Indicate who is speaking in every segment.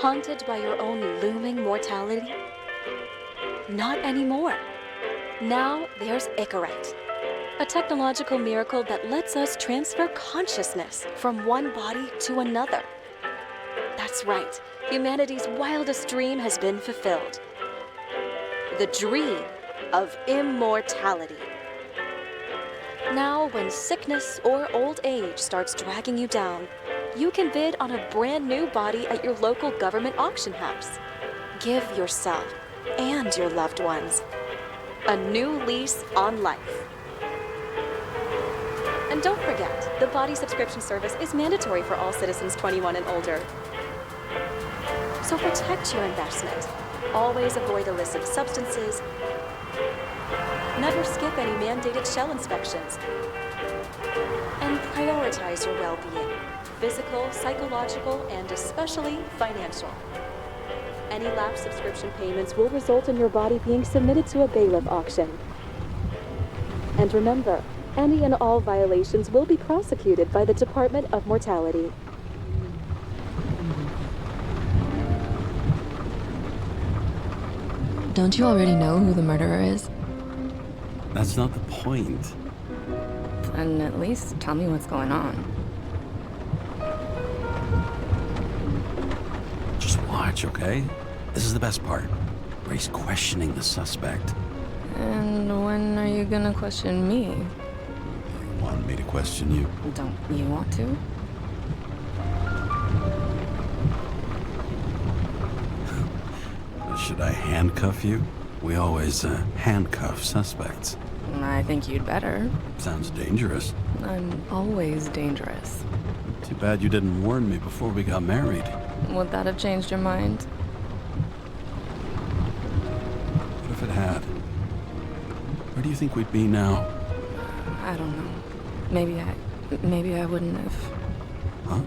Speaker 1: Haunted by your own looming mortality? Not anymore. Now there's Icarite, a technological miracle that lets us transfer consciousness from one body to another. That's right, humanity's wildest dream has been fulfilled. The dream of immortality. Now, when sickness or old age starts dragging you down, you can bid on a brand new body at your local government auction house. Give yourself and your loved ones a new lease on life. And don't forget, the body subscription service is mandatory for all citizens 21 and older. So protect your investment. Always avoid illicit substances. Never skip any mandated shell inspections. And prioritize your well-being, physical, psychological, and especially financial. Any lapsed subscription payments will result in your body being submitted to a bailiff auction. And remember, any and all violations will be prosecuted by the Department of Mortality.
Speaker 2: Don't you already know who the murderer is?
Speaker 3: That's not the point.
Speaker 2: And at least tell me what's going on.
Speaker 3: Just watch, okay? This is the best part, where he's questioning the suspect.
Speaker 2: And when are you gonna question me?
Speaker 3: You want me to question you?
Speaker 2: Don't you want to?
Speaker 3: Should I handcuff you? We always handcuff suspects.
Speaker 2: I think you'd better.
Speaker 3: Sounds dangerous.
Speaker 2: I'm always dangerous.
Speaker 3: Too bad you didn't warn me before we got married.
Speaker 2: Would that have changed your mind?
Speaker 3: What if it had? Where do you think we'd be now?
Speaker 2: I don't know. Maybe I wouldn't have.
Speaker 3: Huh?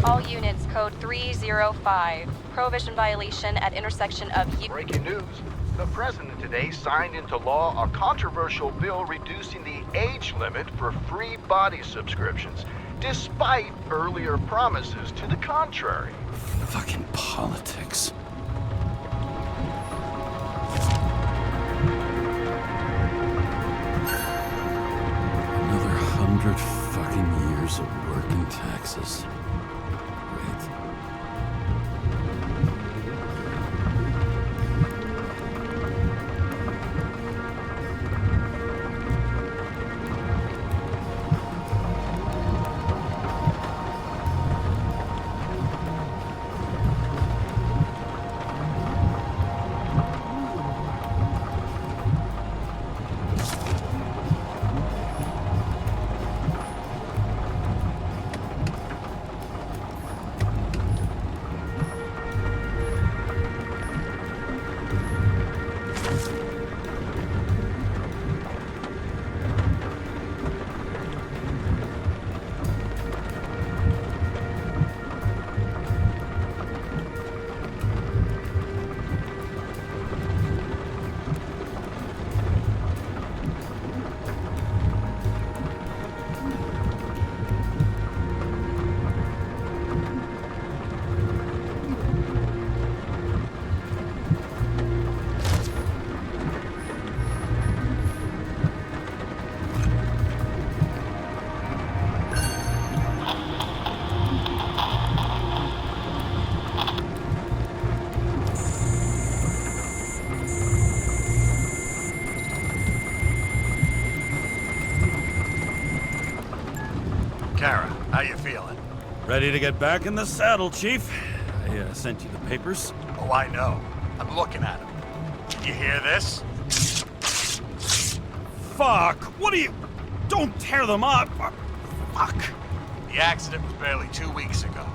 Speaker 1: All units, code 305. Prohibition violation at intersection of...
Speaker 4: Breaking news. The president today signed into law a controversial bill reducing the age limit for free body subscriptions, despite earlier promises to the contrary.
Speaker 3: Fucking politics. Another 100 fucking years of work and taxes. Great.
Speaker 4: Kara, how you feeling?
Speaker 3: Ready to get back in the saddle, Chief. I sent you the papers.
Speaker 4: Oh, I know.
Speaker 5: I'm looking at him. Can you hear this?
Speaker 3: Fuck! What are you... Don't tear them up! Fuck!
Speaker 5: The accident was barely 2 weeks ago.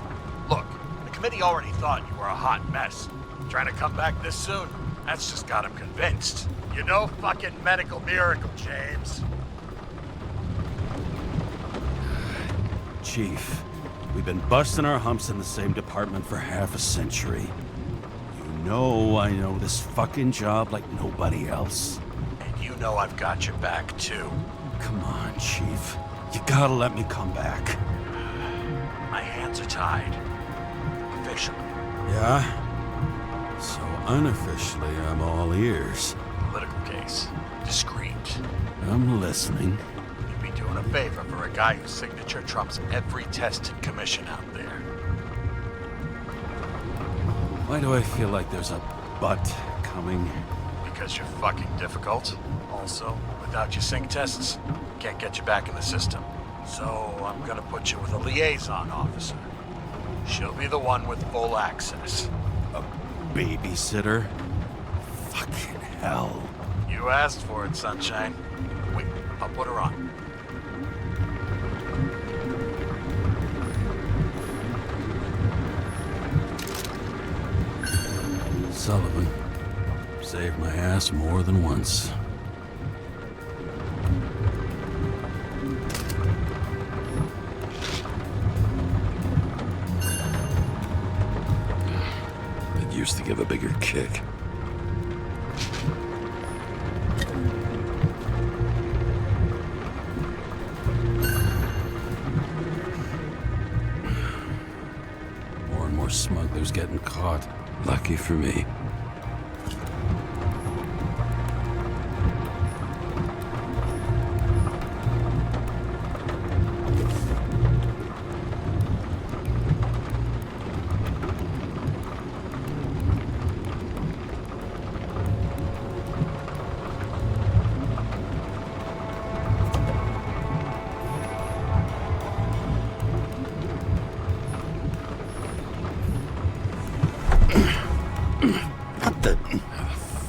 Speaker 5: Look, the committee already thought you were a hot mess. Trying to come back this soon? That's just got him convinced. You know fucking medical miracle, James.
Speaker 3: Chief, we've been busting our humps in the same department for half a century. You know I know this fucking job like nobody else.
Speaker 5: And you know I've got your back, too.
Speaker 3: Come on, Chief. You gotta let me come back.
Speaker 5: My hands are tied. Officially.
Speaker 3: Yeah? So unofficially, I'm all ears.
Speaker 5: Political case. Discreet.
Speaker 3: I'm listening.
Speaker 5: You'd be doing a favor for a guy whose signature trumps every tested commission out there.
Speaker 3: Why do I feel like there's a but coming?
Speaker 5: Because you're fucking difficult. Also, without your sync tests, can't get you back in the system. So I'm gonna put you with a liaison officer. She'll be the one with full access.
Speaker 3: A babysitter? Fucking hell.
Speaker 5: You asked for it, Sunshine. Wait, I'll put her on.
Speaker 3: Sullivan. Saved my ass more than once. It used to give a bigger kick. More and more smugglers getting caught. Lucky for me. Not the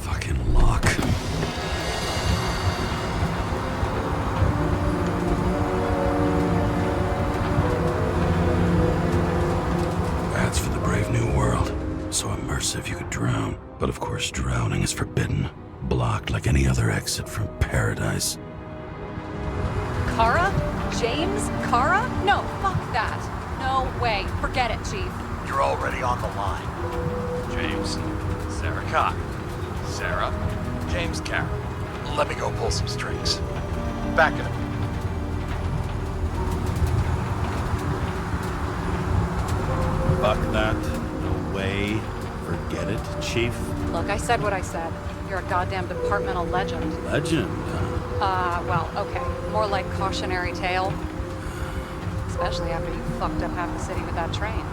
Speaker 3: fucking lock. That's for the brave new world. So immersive you could drown. But of course drowning is forbidden. Blocked like any other exit from paradise.
Speaker 6: Kara? James? Kara? No, fuck that. No way. Forget it, Chief.
Speaker 5: You're already on the line. James, Sarah Cott, Sarah, James Carroll. Let me go pull some strings. Back it up.
Speaker 3: Fuck that. No way. Forget it, Chief.
Speaker 6: Look, I said what I said. You're a goddamn departmental legend.
Speaker 3: Legend, huh?
Speaker 6: Well, okay. More like cautionary tale. Especially after you fucked up half the city with that train.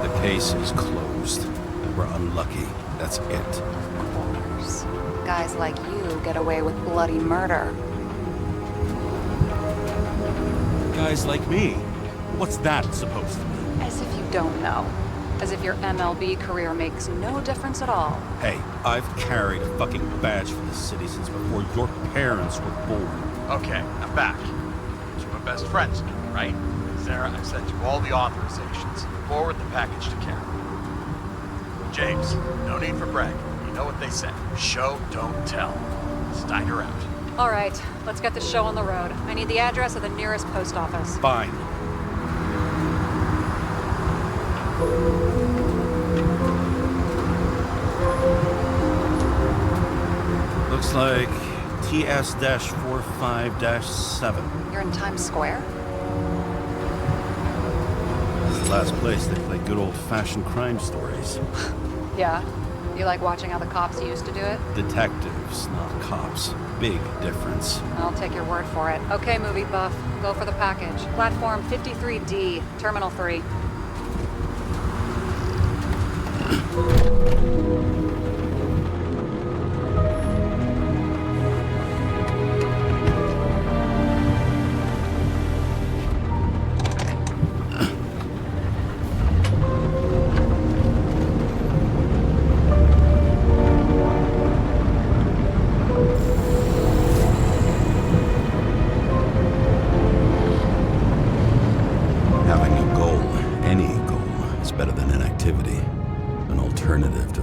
Speaker 3: The case is closed. And we're unlucky. That's it.
Speaker 6: Of course. Guys like you get away with bloody murder.
Speaker 3: Guys like me. What's that supposed to mean?
Speaker 6: As if you don't know. As if your MLB career makes no difference at all.
Speaker 3: Hey, I've carried a fucking badge for the city since before your parents were born.
Speaker 5: Okay, I'm back. You were best friends, right? Sarah, I sent you all the authorizations. Forward the package to Carol. James, no need for bragging. You know what they say. Show, don't tell. Steiner out.
Speaker 6: All right, let's get the show on the road. I need the address of the nearest post office.
Speaker 3: Fine. Looks like TS-45-7.
Speaker 6: You're in Times Square?
Speaker 3: This is the last place they play good old-fashioned crime stories.
Speaker 6: Yeah. You like watching how the cops used to do it?
Speaker 3: Detectives, not cops. Big difference.
Speaker 6: I'll take your word for it. Okay, movie buff. Go for the package. Platform 53D, Terminal 3.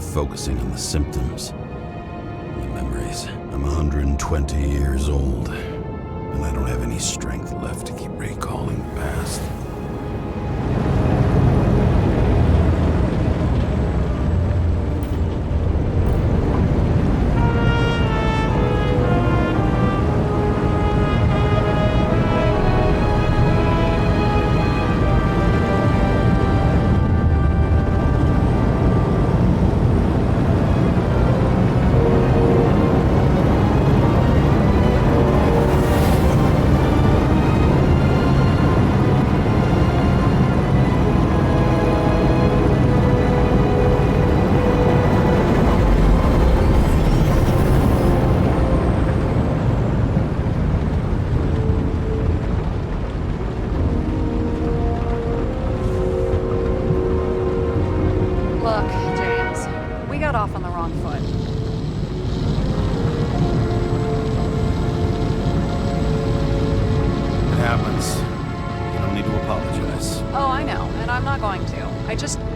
Speaker 3: of focusing on the symptoms. The memories. I'm 120 years old, and I don't have any strength left to keep recalling the past.
Speaker 6: Look, James, we got off on the wrong foot.
Speaker 3: It happens. You don't need to apologize.
Speaker 6: Oh, I know, and I'm not going to.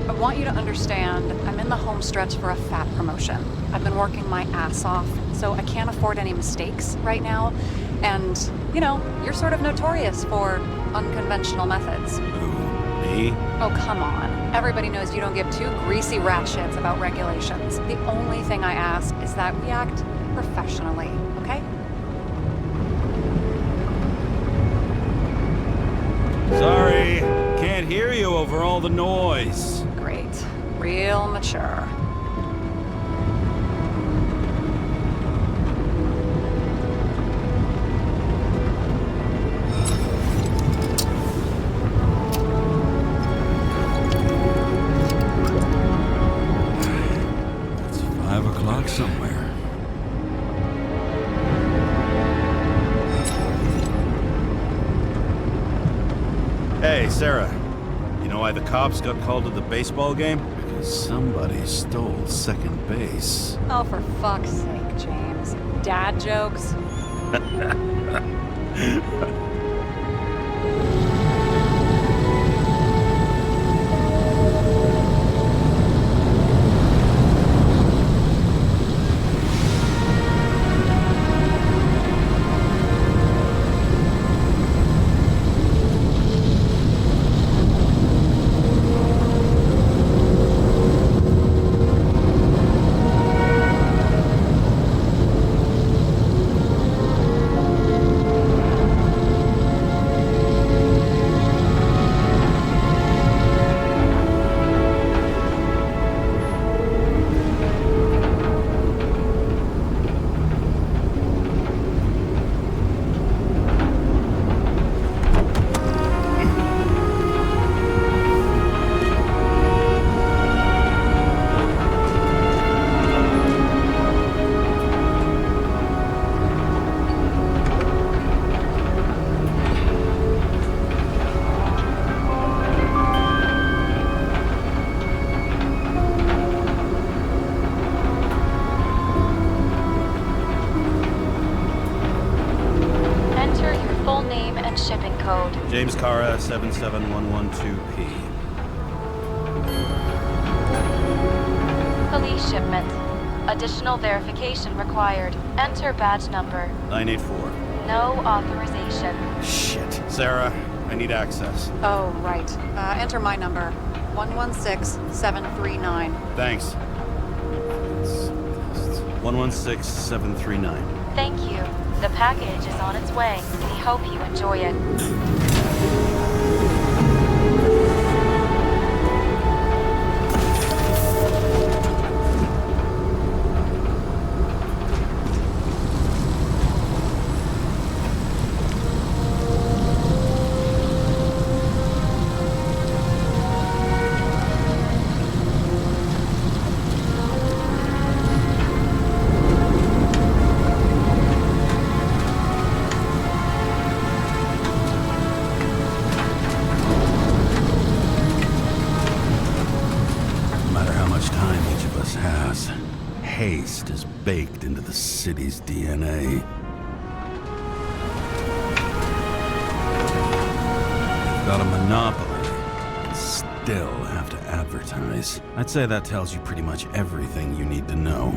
Speaker 6: I want you to understand, I'm in the home stretch for a fat promotion. I've been working my ass off, so I can't afford any mistakes right now. And, you know, you're sort of notorious for unconventional methods.
Speaker 3: Who? Me?
Speaker 6: Oh, come on. Everybody knows you don't give two greasy rat shits about regulations. The only thing I ask is that we act professionally, okay?
Speaker 3: Sorry, can't hear you over all the noise.
Speaker 6: Great. Real mature.
Speaker 3: It's 5 o'clock somewhere. Hey, Sarah. You know why the cops got called to the baseball game? Because somebody stole second base.
Speaker 6: Oh, for fuck's sake, James. Dad jokes?
Speaker 1: Enter your full name and shipping code.
Speaker 3: James Cara, 77112P.
Speaker 1: Police shipment. Additional verification required. Enter badge number.
Speaker 3: 984.
Speaker 1: No authorization.
Speaker 3: Shit. Sarah, I need access.
Speaker 6: Oh, right. Enter my number. 116739.
Speaker 3: Thanks. 116739.
Speaker 1: Thank you. The package is on its way. We hope you enjoy it.
Speaker 3: Haste is baked into the city's DNA. They've got a monopoly and still have to advertise. advertise. I'd say that tells you pretty much everything you need to know.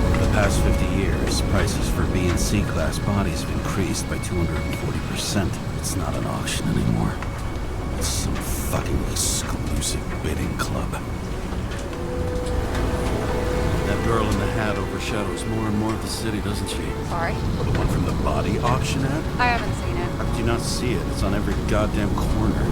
Speaker 3: Over the past 50 years, prices for B and C class bodies have increased by 240%. It's not an auction anymore. It's some fucking exclusive bidding club. That girl in the hat overshadows more and more of the city, doesn't she?
Speaker 6: Sorry?
Speaker 3: Well, the one from the body auction ad?
Speaker 6: I haven't seen it.
Speaker 3: How could you not see it? It's on every goddamn corner.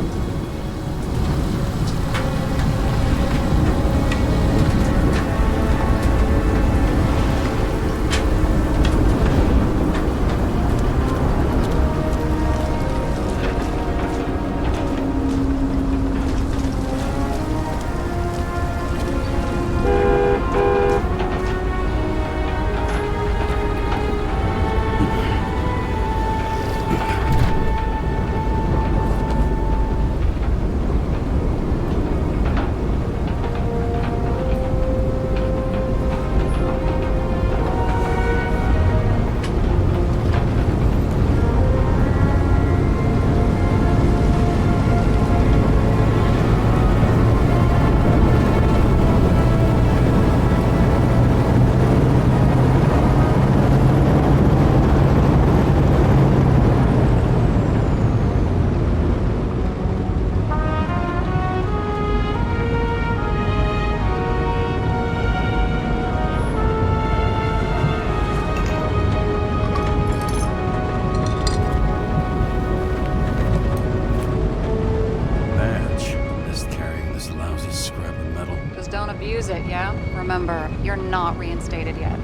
Speaker 6: Abuse it, yeah? Remember, you're not reinstated yet.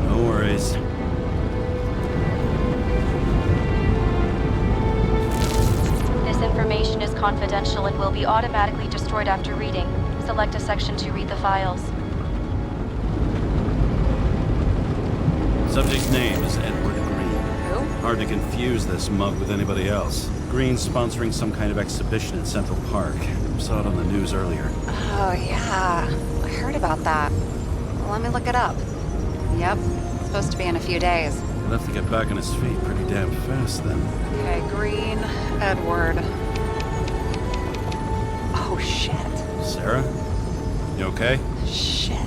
Speaker 3: No worries.
Speaker 1: This information is confidential and will be automatically destroyed after reading. Select a section to read the files.
Speaker 3: Subject's name is Edward Green.
Speaker 6: Who?
Speaker 3: Hard to confuse this mug with anybody else. Green's sponsoring some kind of exhibition in Central Park. Saw it on the news earlier.
Speaker 6: Oh, yeah. I heard about that. Well, let me look it up. Yep. It's supposed to be in a few days.
Speaker 3: He'll have to get back on his feet pretty damn fast then.
Speaker 6: Okay, Green, Edward. Oh, shit.
Speaker 3: Sarah? You okay?
Speaker 6: Shit.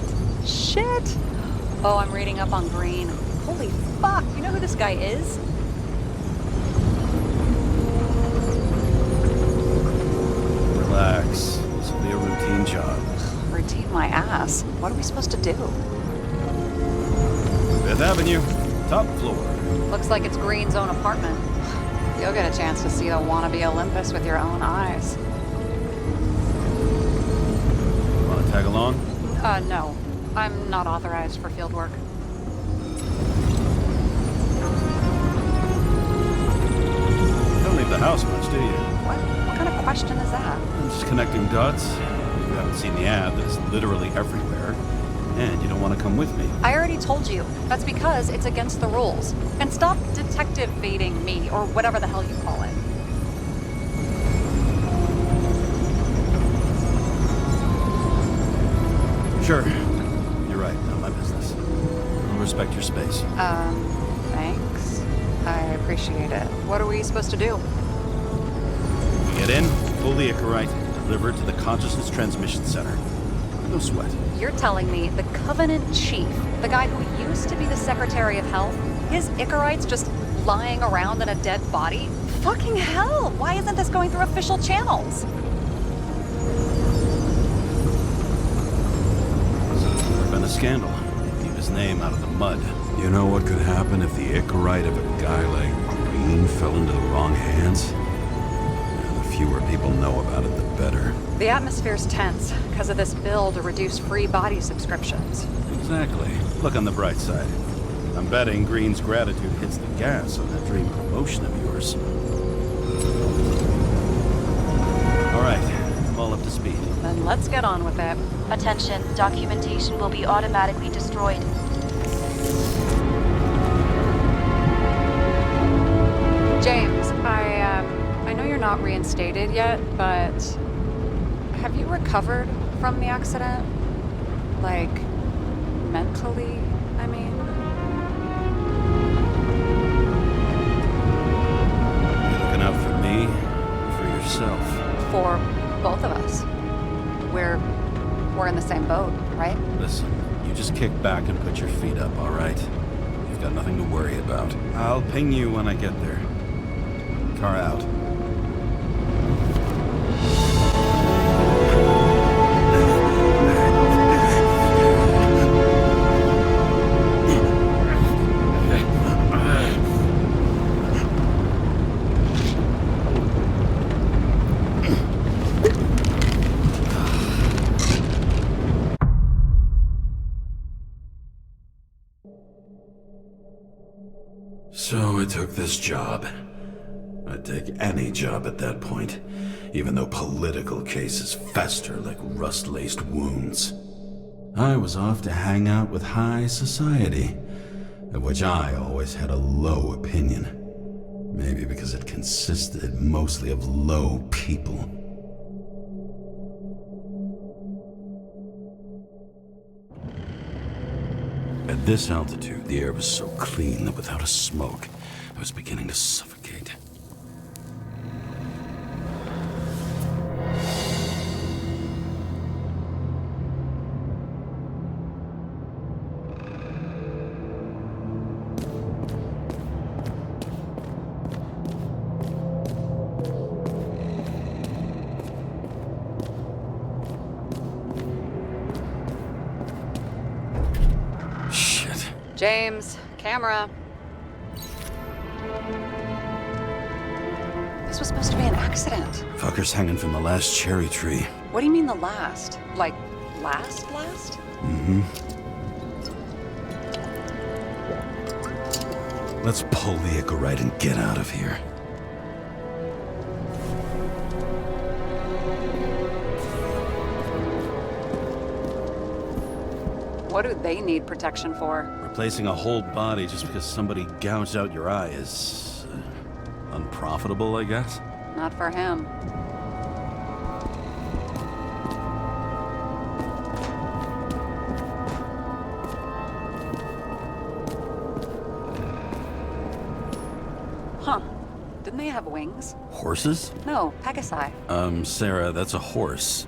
Speaker 6: Oh, I'm reading up on Green. Holy fuck, you know who this guy is?
Speaker 3: Relax. This will be a routine job.
Speaker 6: Routine my ass. What are we supposed to do?
Speaker 3: Fifth Avenue, top floor.
Speaker 6: Looks like it's Green's own apartment. You'll get a chance to see the wannabe Olympus with your own eyes.
Speaker 3: Want to tag along?
Speaker 6: No. I'm not authorized for field work.
Speaker 3: You don't leave the house much, do you?
Speaker 6: What kind of question is that?
Speaker 3: I'm just connecting dots. You haven't seen the ad that's literally everywhere. And you don't want to come with me.
Speaker 6: I already told you. That's because it's against the rules. And stop detective baiting me, or whatever the hell you call it.
Speaker 3: Sure. You're right. Not my business. I'll respect your space.
Speaker 6: Thanks. I appreciate it. What are we supposed to do?
Speaker 3: You get in, pull the Icarite, deliver it to the Consciousness Transmission Center. No sweat.
Speaker 6: You're telling me the Covenant Chief, the guy who used to be the Secretary of Health, his Icarite's just lying around in a dead body? Fucking hell! Why isn't this going through official channels?
Speaker 3: There's been a scandal. Keep his name out of the mud. You know what could happen if the Icarite of a guy like Green fell into the wrong hands? The fewer people know about it, the better.
Speaker 6: The atmosphere's tense because of this bill to reduce free body subscriptions.
Speaker 3: Exactly. Look on the bright side. I'm betting Green's gratitude hits the gas on that dream promotion of yours. All right, I'm all up to speed.
Speaker 6: Then let's get on with it.
Speaker 1: Attention, documentation will be automatically destroyed.
Speaker 6: James, I know you're not reinstated yet, but have you recovered from the accident? Like, mentally, I mean?
Speaker 3: me, for yourself.
Speaker 6: For both of us. We're in the same boat, right?
Speaker 3: Listen, you just kick back and put your feet up, all right? You've got nothing to worry about. I'll ping you when I get there. Car out. So I took this job. I'd take any job at that point, even though political cases fester like rust-laced wounds. I was off to hang out with high society, of which I always had a low opinion. Maybe because it consisted mostly of low people. At this altitude, the air was so clean that without a smoke, I was beginning to suffocate.
Speaker 6: James, camera. This was supposed to be an accident.
Speaker 3: Fucker's hanging from the last cherry tree.
Speaker 6: What do you mean the last? Like, last?
Speaker 3: Mm-hmm. Let's pull the Icarite and get out of here.
Speaker 6: What do they need protection for?
Speaker 3: Replacing a whole body just because somebody gouged out your eye is unprofitable, I guess.
Speaker 6: Not for him. Huh. Didn't they have wings?
Speaker 3: Horses?
Speaker 6: No, Pegasi.
Speaker 3: Sarah, that's a horse.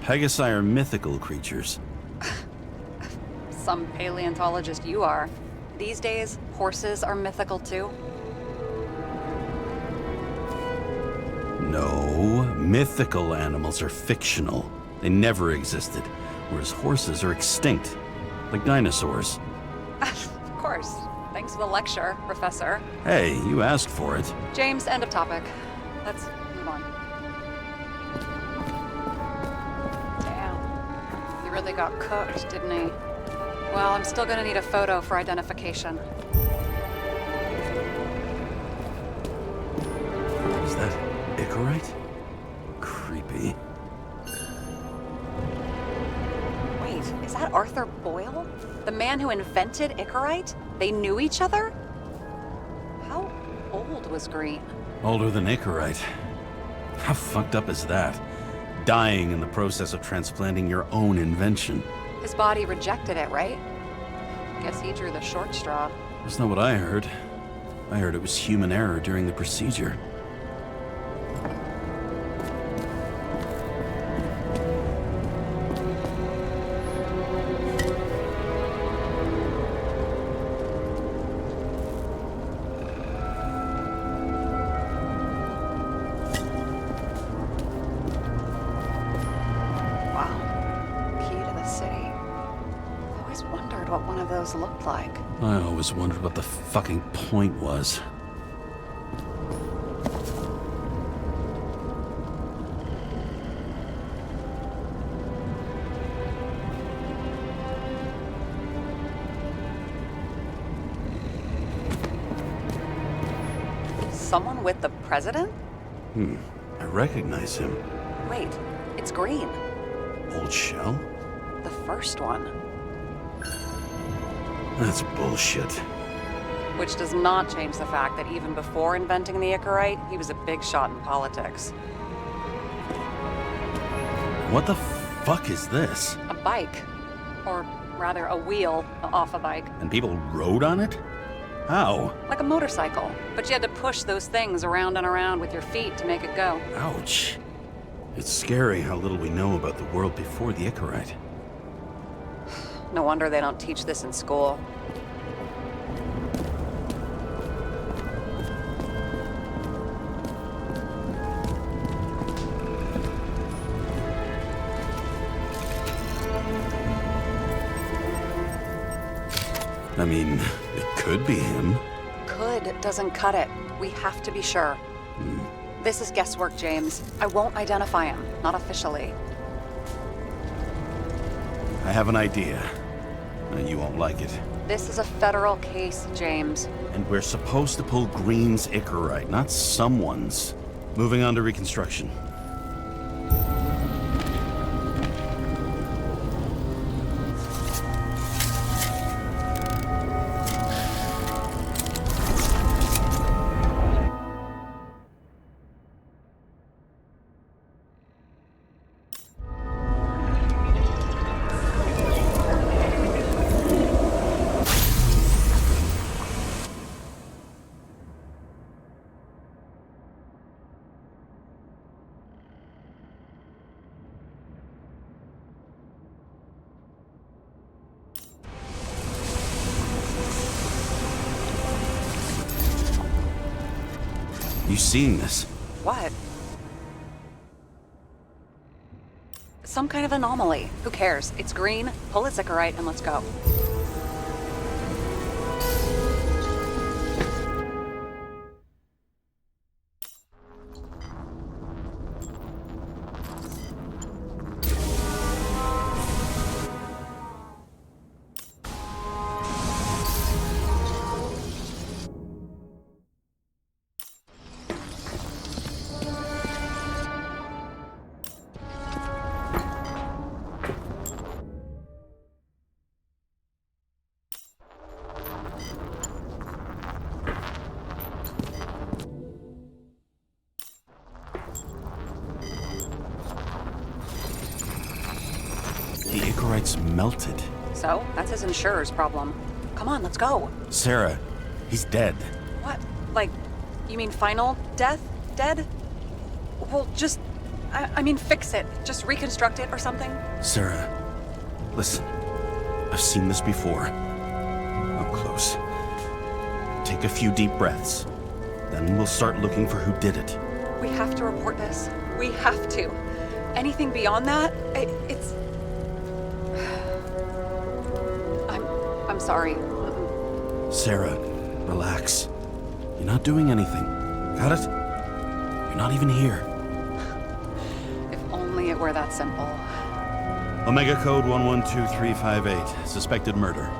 Speaker 3: Pegasi are mythical creatures.
Speaker 6: Some paleontologist you are. These days, horses are mythical too.
Speaker 3: No, mythical animals are fictional. They never existed, whereas horses are extinct, like dinosaurs.
Speaker 6: Of course. Thanks for the lecture, Professor.
Speaker 3: Hey, you asked for it.
Speaker 6: James, end of topic. Let's move on. Damn. He really got cooked, didn't he? Well, I'm still gonna need a photo for identification.
Speaker 3: Is that Icarite? Creepy.
Speaker 6: Wait, is that Arthur Boyle? The man who invented Icarite? They knew each other? How old was Green?
Speaker 3: Older than Icarite. How fucked up is that? Dying in the process of transplanting your own invention.
Speaker 6: His body rejected it, right? Guess he drew the short straw.
Speaker 3: That's not what I heard. I heard it was human error during the procedure.
Speaker 6: What one of those looked like.
Speaker 3: I always wondered what the fucking point was.
Speaker 6: Someone with the president?
Speaker 3: I recognize him.
Speaker 6: Wait, it's Green.
Speaker 3: Old Shell?
Speaker 6: The first one.
Speaker 3: That's bullshit.
Speaker 6: Which does not change the fact that even before inventing the Icarite, he was a big shot in politics.
Speaker 3: What the fuck is this?
Speaker 6: A bike. Or rather, a wheel off a bike.
Speaker 3: And people rode on it? How?
Speaker 6: Like a motorcycle. But you had to push those things around and around with your feet to make it go.
Speaker 3: Ouch. It's scary how little we know about the world before the Icarite.
Speaker 6: No wonder they don't teach this in school.
Speaker 3: I mean, it could be him.
Speaker 6: Could doesn't cut it. We have to be sure. This is guesswork, James. I won't identify him. Not officially.
Speaker 3: I have an idea. You won't like it.
Speaker 6: This is a federal case, James.
Speaker 3: And we're supposed to pull Green's Icarite, not someone's. Moving on to reconstruction. You seen this?
Speaker 6: What? Some kind of anomaly. Who cares? It's green, pull its Icarite, and let's go.
Speaker 3: The Icarite's melted.
Speaker 6: So, that's his insurer's problem. Come on, let's go.
Speaker 3: Sarah, he's dead.
Speaker 6: What? Like, you mean final death? Dead? Well, just, I mean fix it. Just reconstruct it or something.
Speaker 3: Sarah, listen. I've seen this before. Up close. Take a few deep breaths. Then we'll start looking for who did it.
Speaker 6: We have to report this. We have to. Anything beyond that, it's... I'm sorry.
Speaker 3: Sarah, relax. You're not doing anything. Got it? You're not even here.
Speaker 6: If only it were that simple.
Speaker 3: Omega code 112358. Suspected murder.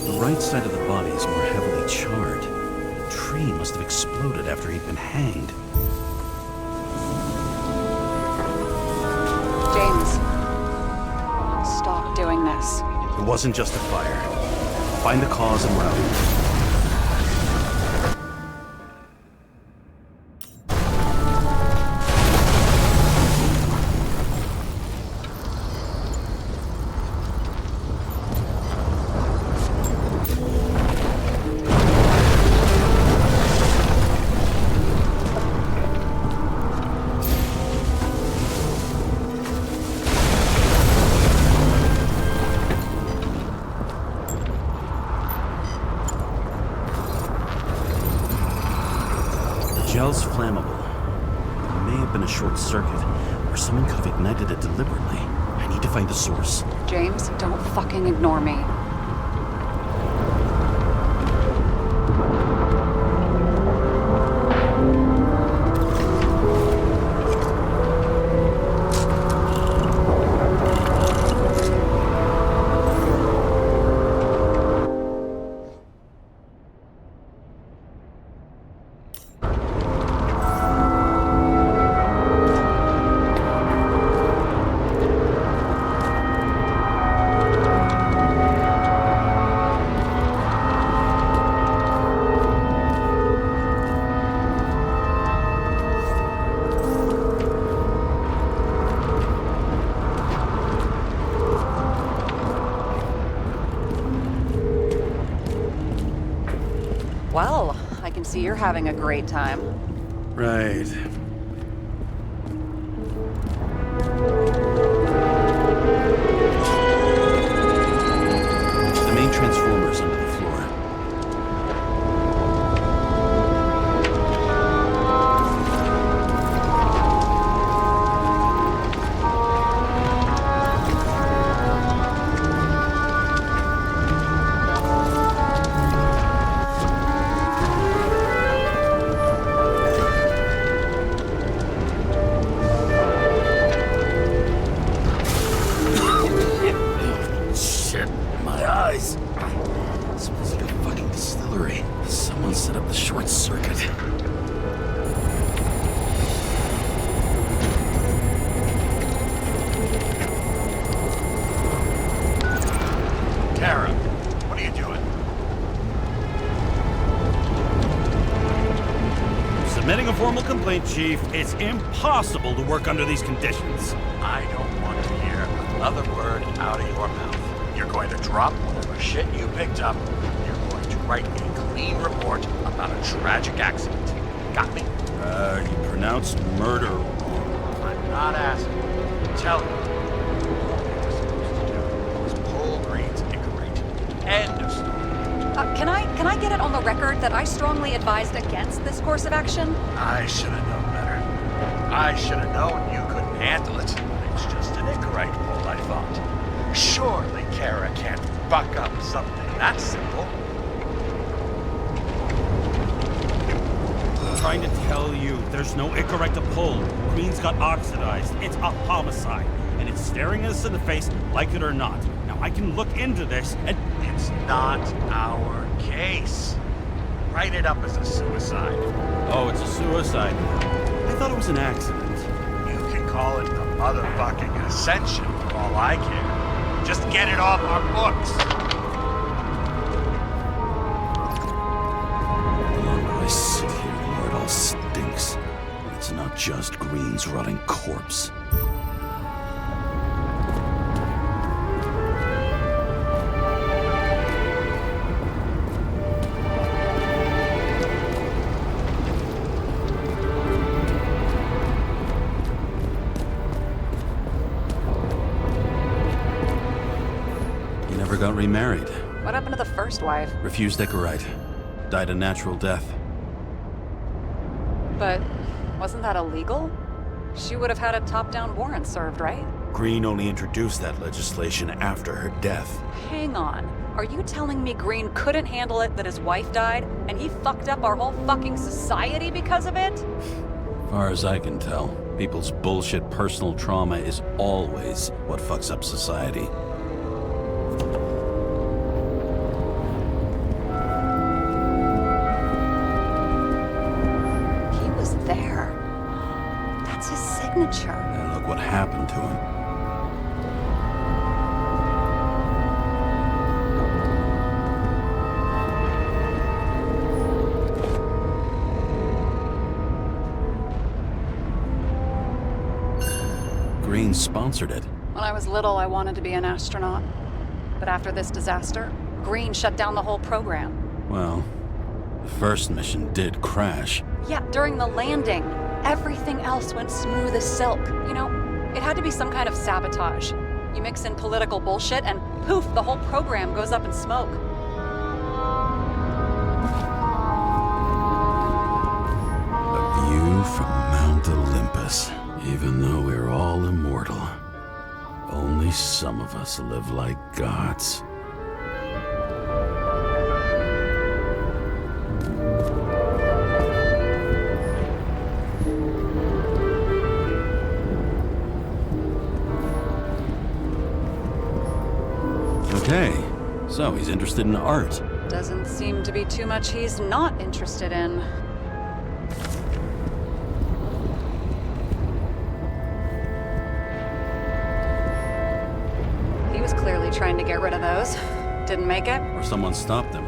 Speaker 3: The right side of the body is more heavily charred. The tree must have exploded after he'd been hanged.
Speaker 6: James, stop doing this.
Speaker 3: It wasn't just a fire. Find the cause and route. Gel's flammable. It may have been a short circuit, or someone could have ignited it deliberately. I need to find the source.
Speaker 6: James, don't fucking ignore me. Well, I can see you're having a great time.
Speaker 3: Right. The main transformer's under the floor. Shit, my eyes. Smells like a fucking distillery. Someone set up the short circuit.
Speaker 5: Kara, what are you doing?
Speaker 3: Submitting a formal complaint, Chief. It's impossible to work under these conditions.
Speaker 5: I don't want to hear another word out of your mouth. You're going to drop whatever shit you picked up. You're going to write a clean report about a tragic accident. Got me?
Speaker 3: You pronounced murder wrong.
Speaker 5: I'm not asking. Tell me. All you were supposed to do was pull Green's Icarate. End of story.
Speaker 6: Can I get it on the record that I strongly advised against this course of action?
Speaker 5: I should have known better. I should have known you couldn't handle it. It's just an Icarite pull, I thought. Surely Kara can't buck up something that simple.
Speaker 3: I'm trying to tell you, there's no Icarite to pull. Green's got oxidized. It's a homicide. And it's staring us in the face, like it or not. Now, I can look into this, and
Speaker 5: It's not our case. Write it up as a suicide.
Speaker 3: oh, it's a suicide. I thought it was an accident.
Speaker 5: You can call it the motherfucking Ascension for all I care. Just get it off our books.
Speaker 3: The longer I sit here, the more it all stinks. And it's not just Green's rotting corpse. He never got remarried.
Speaker 6: What happened to the first wife?
Speaker 3: Refused Icarite. Died a natural death.
Speaker 6: But wasn't that illegal? She would have had a top-down warrant served, right?
Speaker 3: Green only introduced that legislation after her death.
Speaker 6: Hang on. Are you telling me Green couldn't handle it that his wife died, and he fucked up our whole fucking society because of it?
Speaker 3: Far as I can tell, people's bullshit personal trauma is always what fucks up society.
Speaker 6: He was there. That's his signature.
Speaker 3: And look what happened to him. Green sponsored it.
Speaker 6: When I was little, I wanted to be an astronaut. But after this disaster, Green shut down the whole program.
Speaker 3: Well, the first mission did crash.
Speaker 6: Yeah, during the landing, everything else went smooth as silk. You know, it had to be some kind of sabotage. You mix in political bullshit and poof, the whole program goes up in smoke.
Speaker 3: A view from Mount Olympus. Even though we're all immortal, only some of us live like gods. Okay, so he's interested in art.
Speaker 6: Doesn't seem to be too much he's not interested in. He was clearly trying to get rid of those. Didn't make it.
Speaker 3: Or someone stopped him.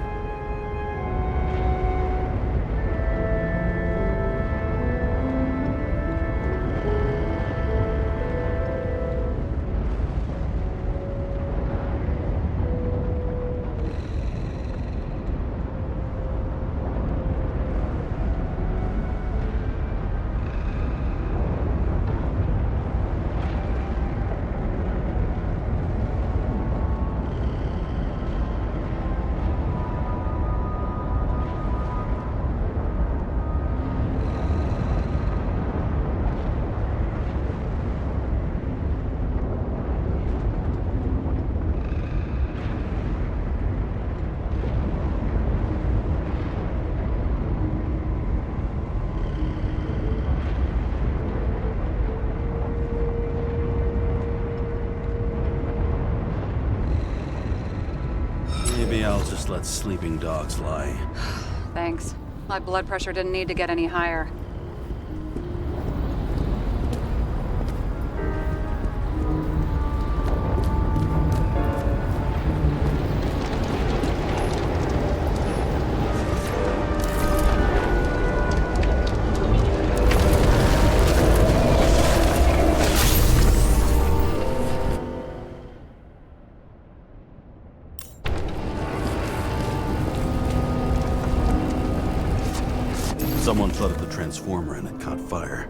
Speaker 3: Maybe I'll just let sleeping dogs lie.
Speaker 6: Thanks. My blood pressure didn't need to get any higher.
Speaker 3: Someone flooded the transformer and it caught fire.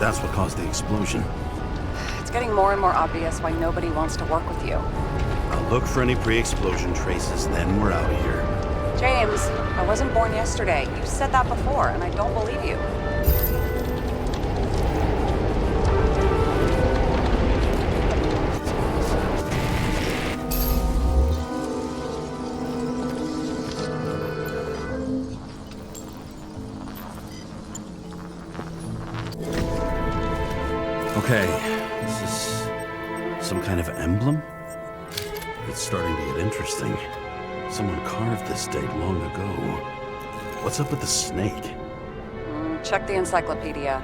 Speaker 3: That's what caused the explosion.
Speaker 6: It's getting more and more obvious why nobody wants to work with you.
Speaker 3: I'll look for any pre-explosion traces, then we're out of here.
Speaker 6: James, I wasn't born yesterday. You said that before, and I don't believe you.
Speaker 3: Okay, this is some kind of emblem? It's starting to get interesting. Someone carved this date long ago. What's up with the snake?
Speaker 6: Check the encyclopedia.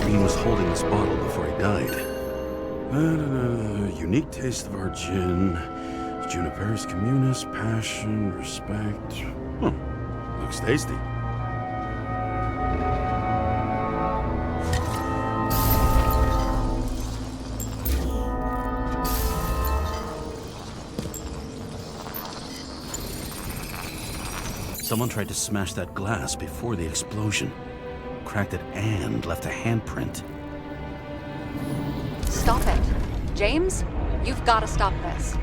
Speaker 3: Green was holding this bottle before he died. Unique taste of our gin. Juniper's communis, passion, respect. Looks tasty. Someone tried to smash that glass before the explosion. Cracked it and left a handprint.
Speaker 6: Stop it. James, you've got to stop this.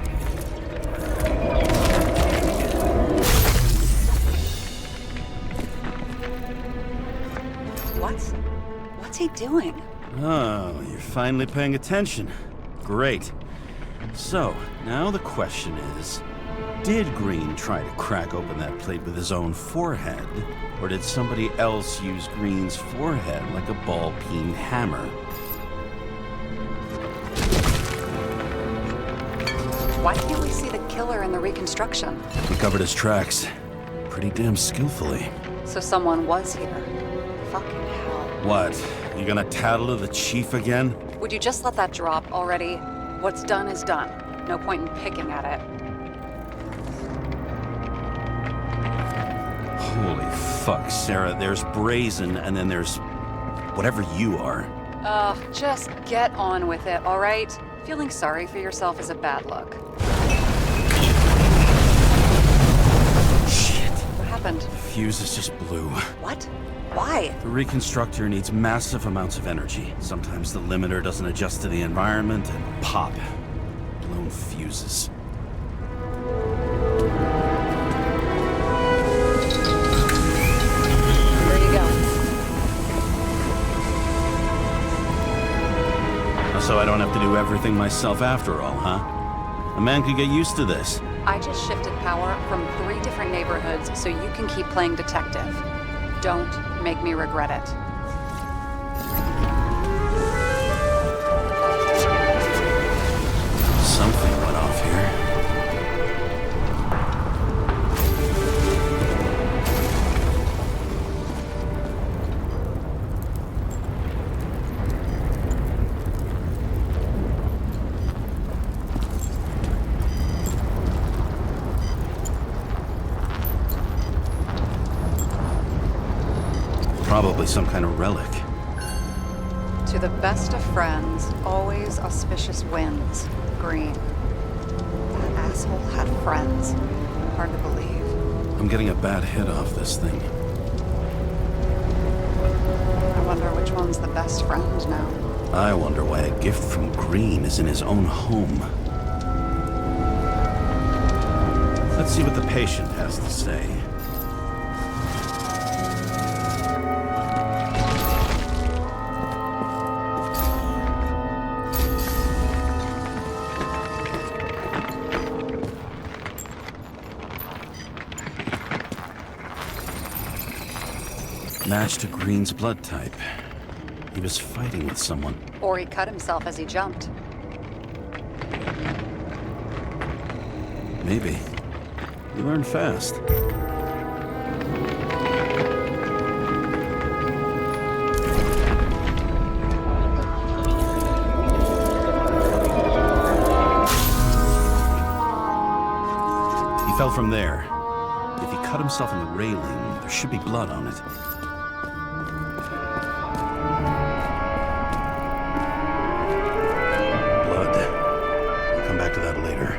Speaker 6: What's he doing?
Speaker 3: Oh, you're finally paying attention. Great. So, now the question is, did Green try to crack open that plate with his own forehead? Or did somebody else use Green's forehead like a ball-peen hammer?
Speaker 6: Why can't we see the killer in the reconstruction?
Speaker 3: He covered his tracks pretty damn skillfully.
Speaker 6: So someone was here. Fucking hell.
Speaker 3: What? You gonna tattle to the chief again?
Speaker 6: Would you just let that drop already? What's done is done. No point in picking at it.
Speaker 3: Holy fuck, Sarah. There's brazen, and then there's whatever you are.
Speaker 6: Just get on with it, all right? Feeling sorry for yourself is a bad look.
Speaker 3: Shit.
Speaker 6: What happened?
Speaker 3: The fuse is just blue.
Speaker 6: What? Why?
Speaker 3: The reconstructor needs massive amounts of energy. Sometimes the limiter doesn't adjust to the environment, and pop. Blown fuses.
Speaker 6: There you go.
Speaker 3: So I don't have to do everything myself after all, huh? A man could get used to this.
Speaker 6: I just shifted power from 3 different neighborhoods so you can keep playing detective. Don't make me regret it.
Speaker 3: Something went off here. Probably some kind of relic.
Speaker 6: To the best of friends, always auspicious winds. Green. That asshole had friends. Hard to believe.
Speaker 3: I'm getting a bad hit off this thing.
Speaker 6: I wonder which one's the best friend now.
Speaker 3: I wonder why a gift from Green is in his own home. Let's see what the patient has to say. Match to Green's blood type. He was fighting with someone.
Speaker 6: Or he cut himself as he jumped.
Speaker 3: Maybe. You learn fast. He fell from there. If he cut himself on the railing, there should be blood on it. To that later.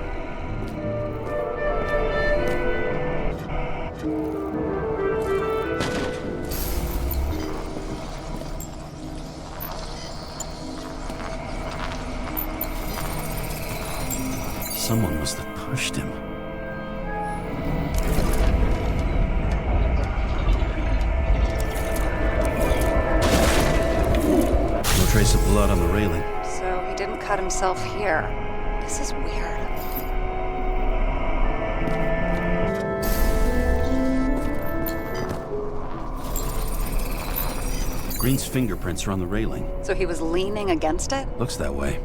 Speaker 3: Someone must have pushed him. No trace of blood on the railing.
Speaker 6: So he didn't cut himself here. This is weird.
Speaker 3: Green's fingerprints are on the railing.
Speaker 6: So he was leaning against it?
Speaker 3: Looks that way.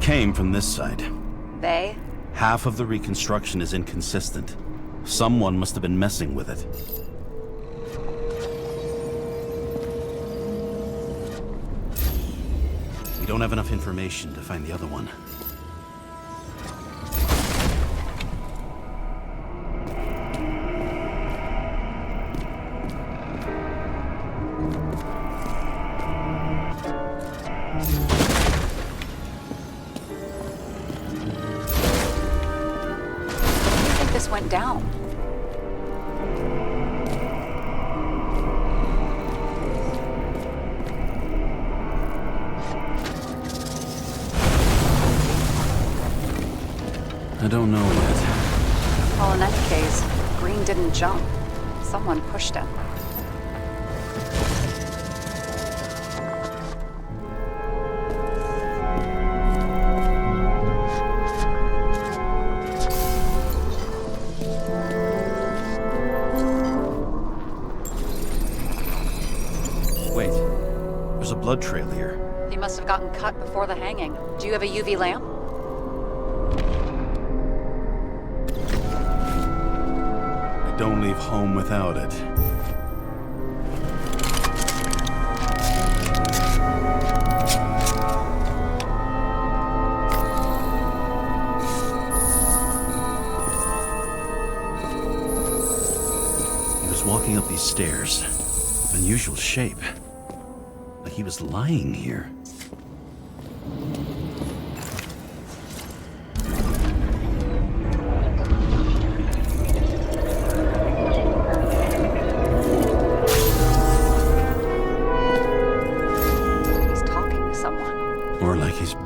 Speaker 3: Came from this side.
Speaker 6: They?
Speaker 3: Half of the reconstruction is inconsistent. Someone must have been messing with it. We don't have enough information to find the other one.
Speaker 6: This went down.
Speaker 3: I don't know yet.
Speaker 6: Well, in any case, Green didn't jump. Someone pushed him.
Speaker 3: Wait, there's a blood trail here.
Speaker 6: He must have gotten cut before the hanging. Do you have a UV lamp?
Speaker 3: I don't leave home without it. He was walking up these stairs. Unusual shape. Like he was lying here.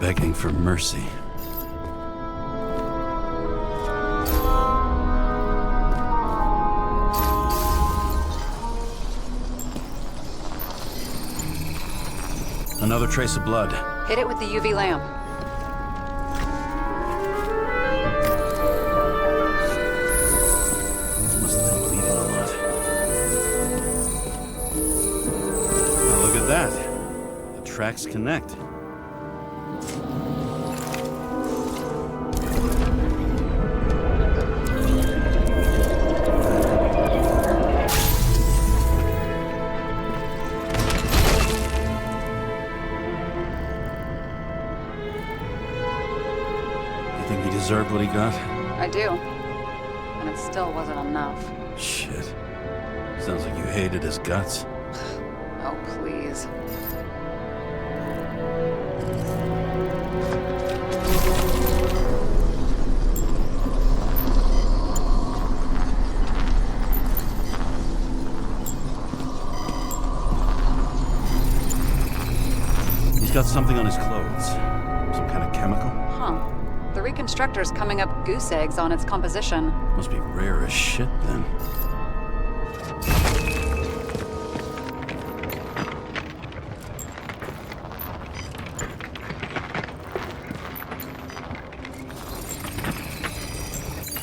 Speaker 3: begging for mercy. Another trace of blood.
Speaker 6: Hit it with the UV lamp.
Speaker 3: Must have been bleeding a lot. Now look at that. The tracks connect. Think he deserved what he got?
Speaker 6: I do. And it still wasn't enough.
Speaker 3: Shit. Sounds like you hated his guts.
Speaker 6: Oh, please.
Speaker 3: He's got something on his clothes. Some kind of chemical?
Speaker 6: Huh. The reconstructor's coming up goose eggs on its composition.
Speaker 3: Must be rare as shit, then.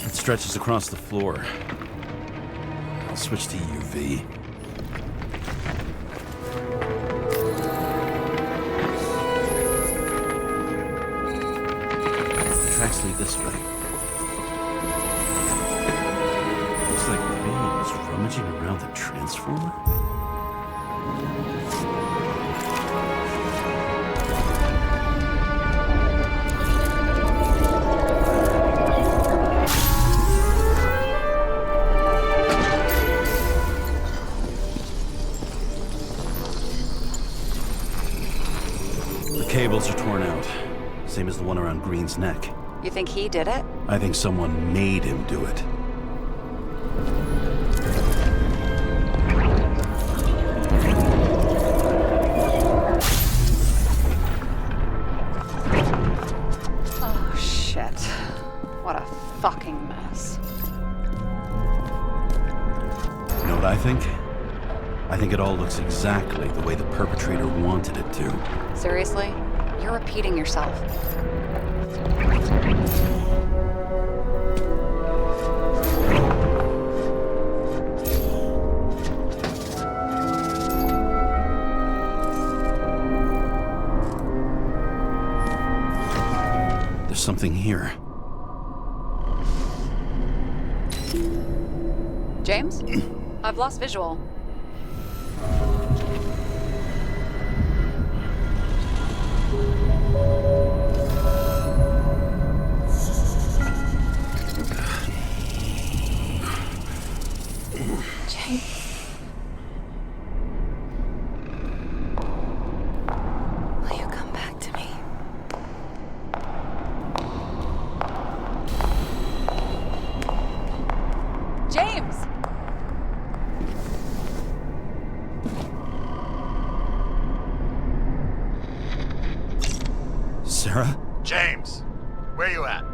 Speaker 3: It stretches across the floor. I'll switch to UV. Tracks lead this way. Looks like PLAION was rummaging around the transformer. The cables are torn out, same as the one around Green's neck.
Speaker 6: You think he did it?
Speaker 3: I think someone made him do it.
Speaker 6: Oh, shit. What a fucking mess.
Speaker 3: You know what I think? I think it all looks exactly the way the perpetrator wanted it to.
Speaker 6: Seriously? You're repeating yourself.
Speaker 3: There's something here.
Speaker 6: James? I've lost visual.
Speaker 2: Will you come back to me?
Speaker 6: James!
Speaker 3: Sarah?
Speaker 5: James, where you at?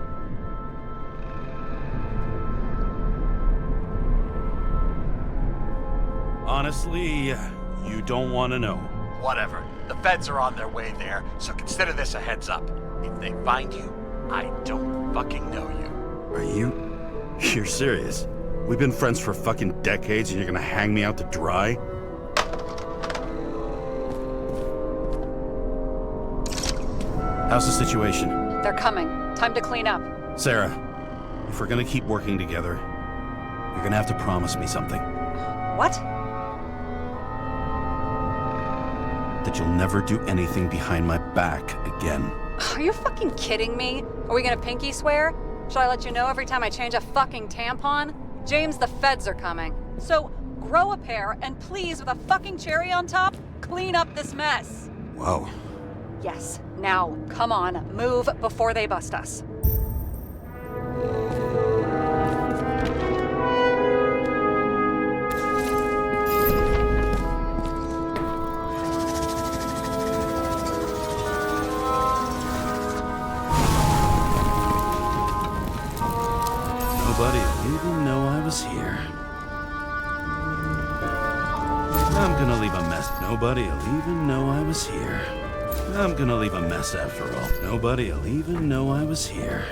Speaker 3: Honestly, you don't want to know.
Speaker 5: Whatever. The feds are on their way there, so consider this a heads up. If they find you, I don't fucking know you.
Speaker 3: Are you? You're serious? We've been friends for fucking decades and you're gonna hang me out to dry? How's the situation?
Speaker 6: They're coming. Time to clean up.
Speaker 3: Sarah, if we're gonna keep working together, you're gonna have to promise me something.
Speaker 6: What?
Speaker 3: That you'll never do anything behind my back again.
Speaker 6: Are you fucking kidding me? Are we gonna pinky swear? Should I let you know every time I change a fucking tampon? James, the feds are coming. So grow a pair and please, with a fucking cherry on top, clean up this mess.
Speaker 3: Wow.
Speaker 6: Yes, now, come on, move before they bust us.
Speaker 3: I'm gonna leave a mess. Nobody'll even know I was here. I'm gonna leave a mess after all. Nobody'll even know I was here.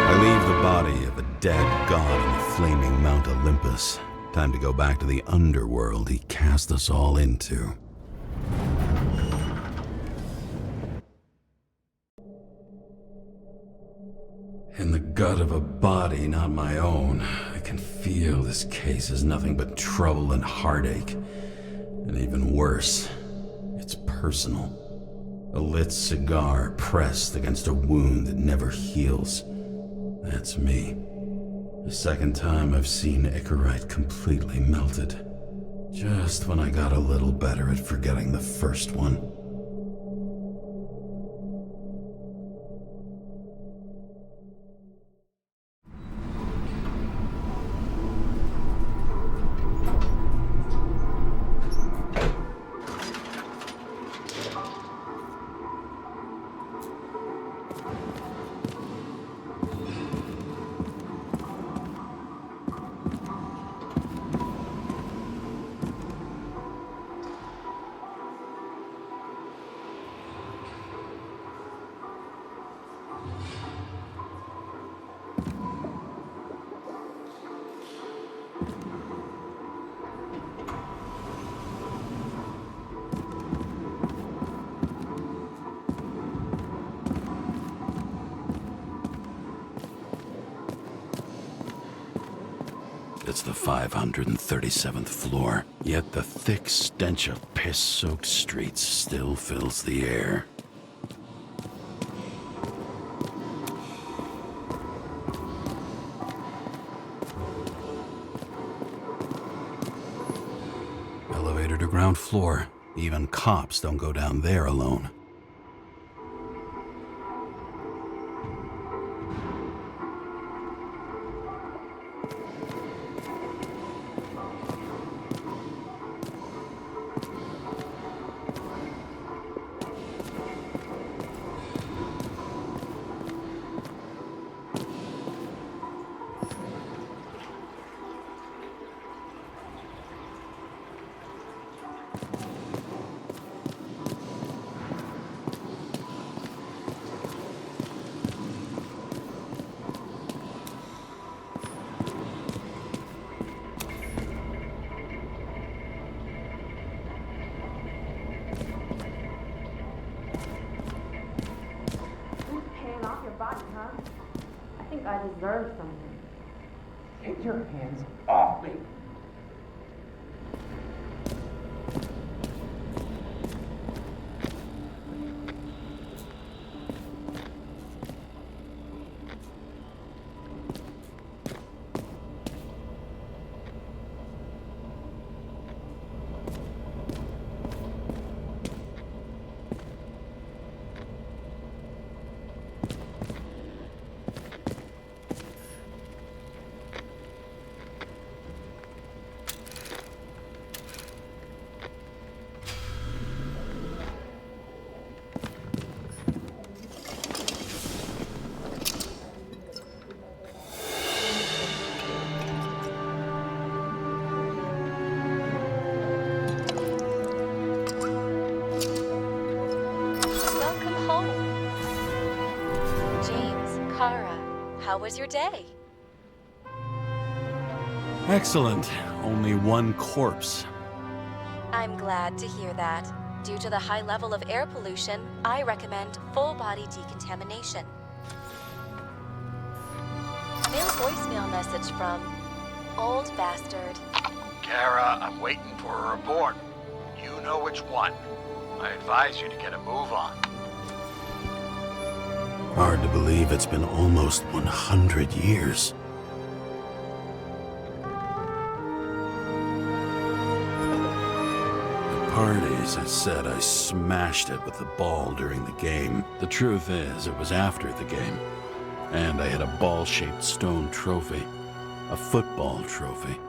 Speaker 3: I leave the body of a dead god on the flaming Mount Olympus. Time to go back to the underworld he cast us all into. In the gut of a body not my own, I can feel this case is nothing but trouble and heartache. And even worse, it's personal. A lit cigar pressed against a wound that never heals. That's me. The second time I've seen Icarite completely melted. Just when I got a little better at forgetting the first one. It's the 537th floor, yet the thick stench of piss-soaked streets still fills the air. Elevator to ground floor. Even cops don't go down there alone.
Speaker 7: I deserve something.
Speaker 8: Take your hands off me.
Speaker 1: How was your day?
Speaker 3: Excellent. Only one corpse.
Speaker 1: I'm glad to hear that. Due to the high level of air pollution, I recommend full-body decontamination. New voicemail message from Old Bastard.
Speaker 5: Kara, I'm waiting for a report. You know which one. I advise you to get a move on.
Speaker 3: Hard to believe it's been almost 100 years. At parties, I said I smashed it with the ball during the game. The truth is, it was after the game. And I had a ball-shaped stone trophy. A football trophy.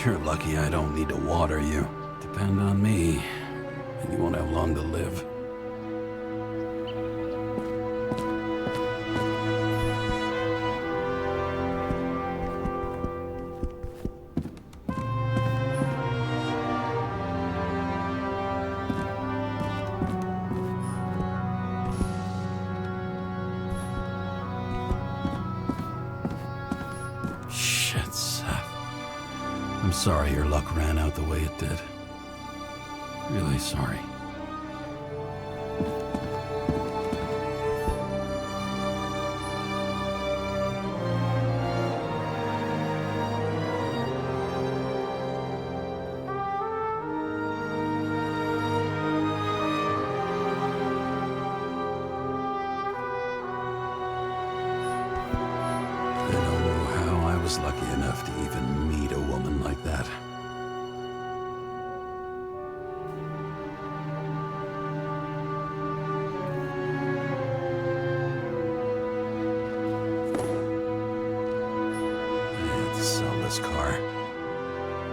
Speaker 3: You're lucky I don't need to water you. Depend on me, and you won't have long to live. Shit, Seth. I'm sorry your luck ran out the way it did. Really sorry. I don't know how I was lucky enough to even meet a woman like that. Sell this car.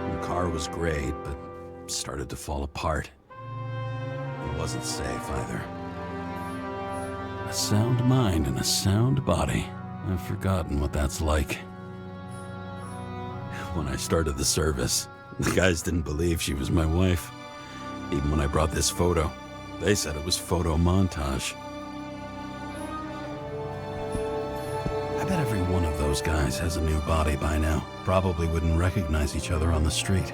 Speaker 3: The car was great, but started to fall apart. It wasn't safe either. A sound mind and a sound body. I've forgotten what that's like. When I started the service, the guys didn't believe she was my wife. Even when I brought this photo, they said it was photo montage. I bet every one of those guys has a new body by now. Probably wouldn't recognize each other on the street.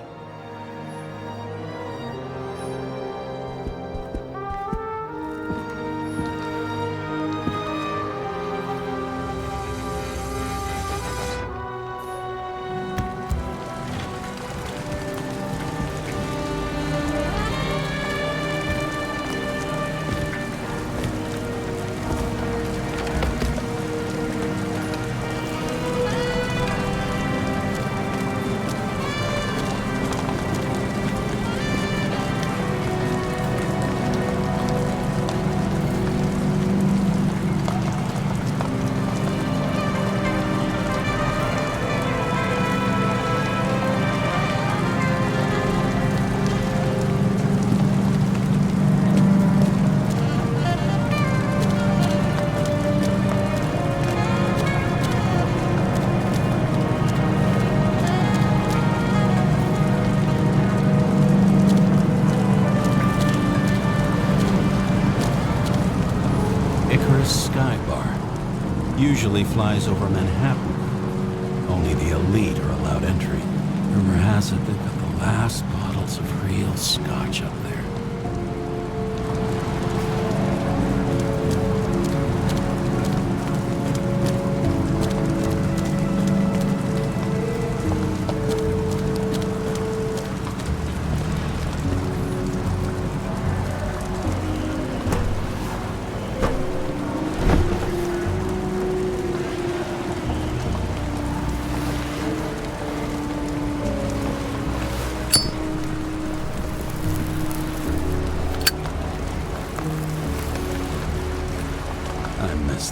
Speaker 3: Usually flies over Manhattan. Only the elite are allowed entry. Rumor has it they've got the last bottles of real scotch up there.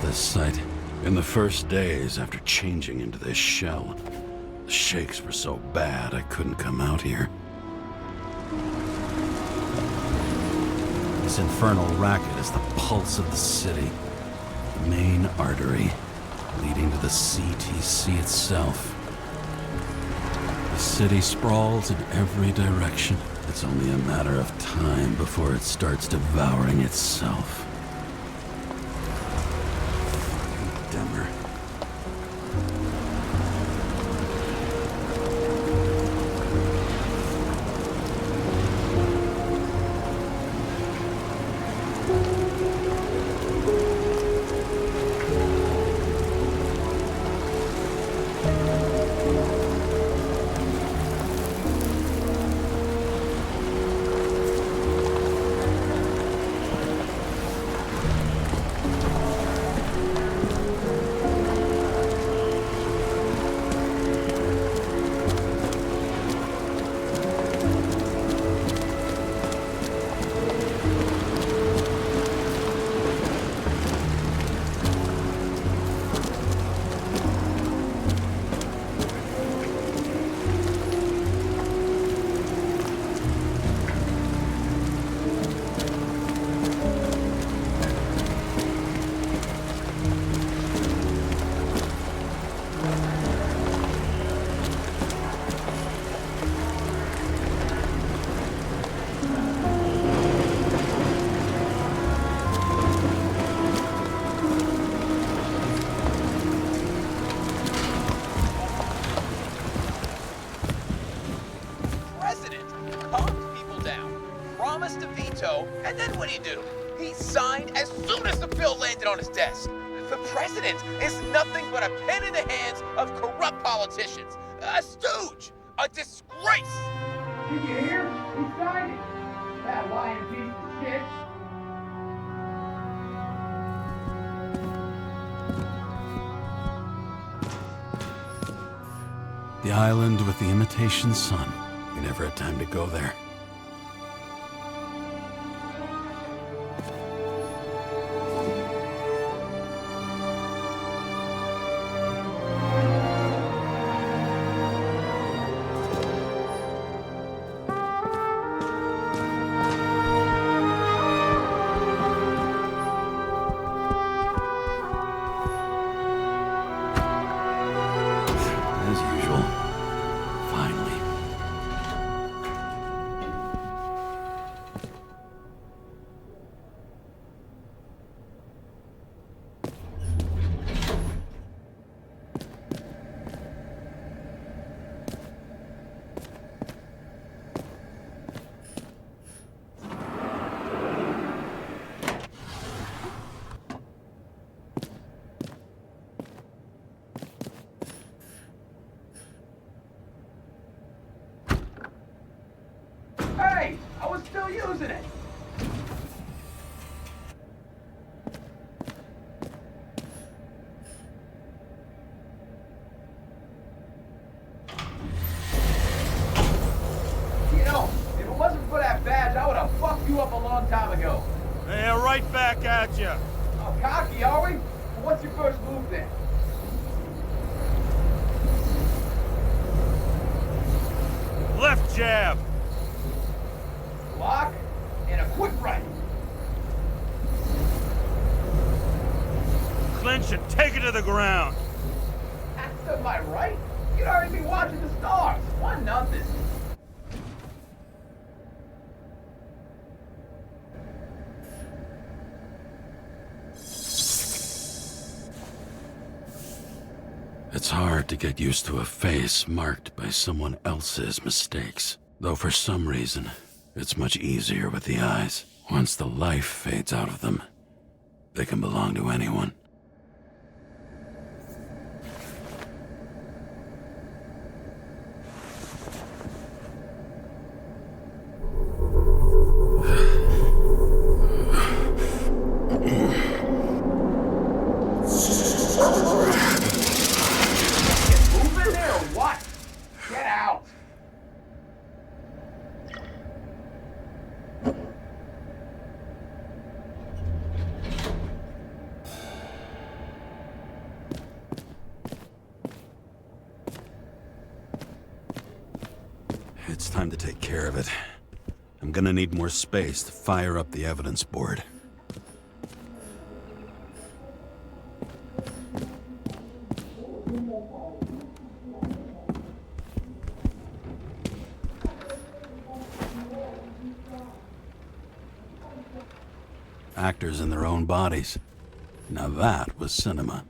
Speaker 3: This site. In the first days after changing into this shell, the shakes were so bad I couldn't come out here. This infernal racket is the pulse of the city, the main artery leading to the CTC itself. The city sprawls in every direction. It's only a matter of time before it starts devouring itself. Denver.
Speaker 7: And then what do? He signed as soon as the bill landed on his desk. The president is nothing but a pen in the hands of corrupt politicians. A stooge. A disgrace.
Speaker 8: Did you hear? He signed it. That lying piece of shit.
Speaker 3: The island with the imitation sun. We never had time to go there. As usual. Finally.
Speaker 8: Hey! I was still using it! You know, if it wasn't for that badge, I would have fucked you up a long time ago.
Speaker 5: Yeah, right back at you.
Speaker 8: Oh, cocky, are we? Well, what's your first move then?
Speaker 5: Left jab.
Speaker 8: Block and a quick right.
Speaker 5: Clinch and take it to the ground.
Speaker 8: That's to my right? You'd already be watching the stars. 1-0.
Speaker 3: It's hard to get used to a face marked by someone else's mistakes. Though for some reason, it's much easier with the eyes. Once the life fades out of them, they can belong to anyone.
Speaker 8: Move in there or what? Get out.
Speaker 3: It's time to take care of it. I'm gonna need more space to fire up the evidence board. Actors in their own bodies. Now that was cinema.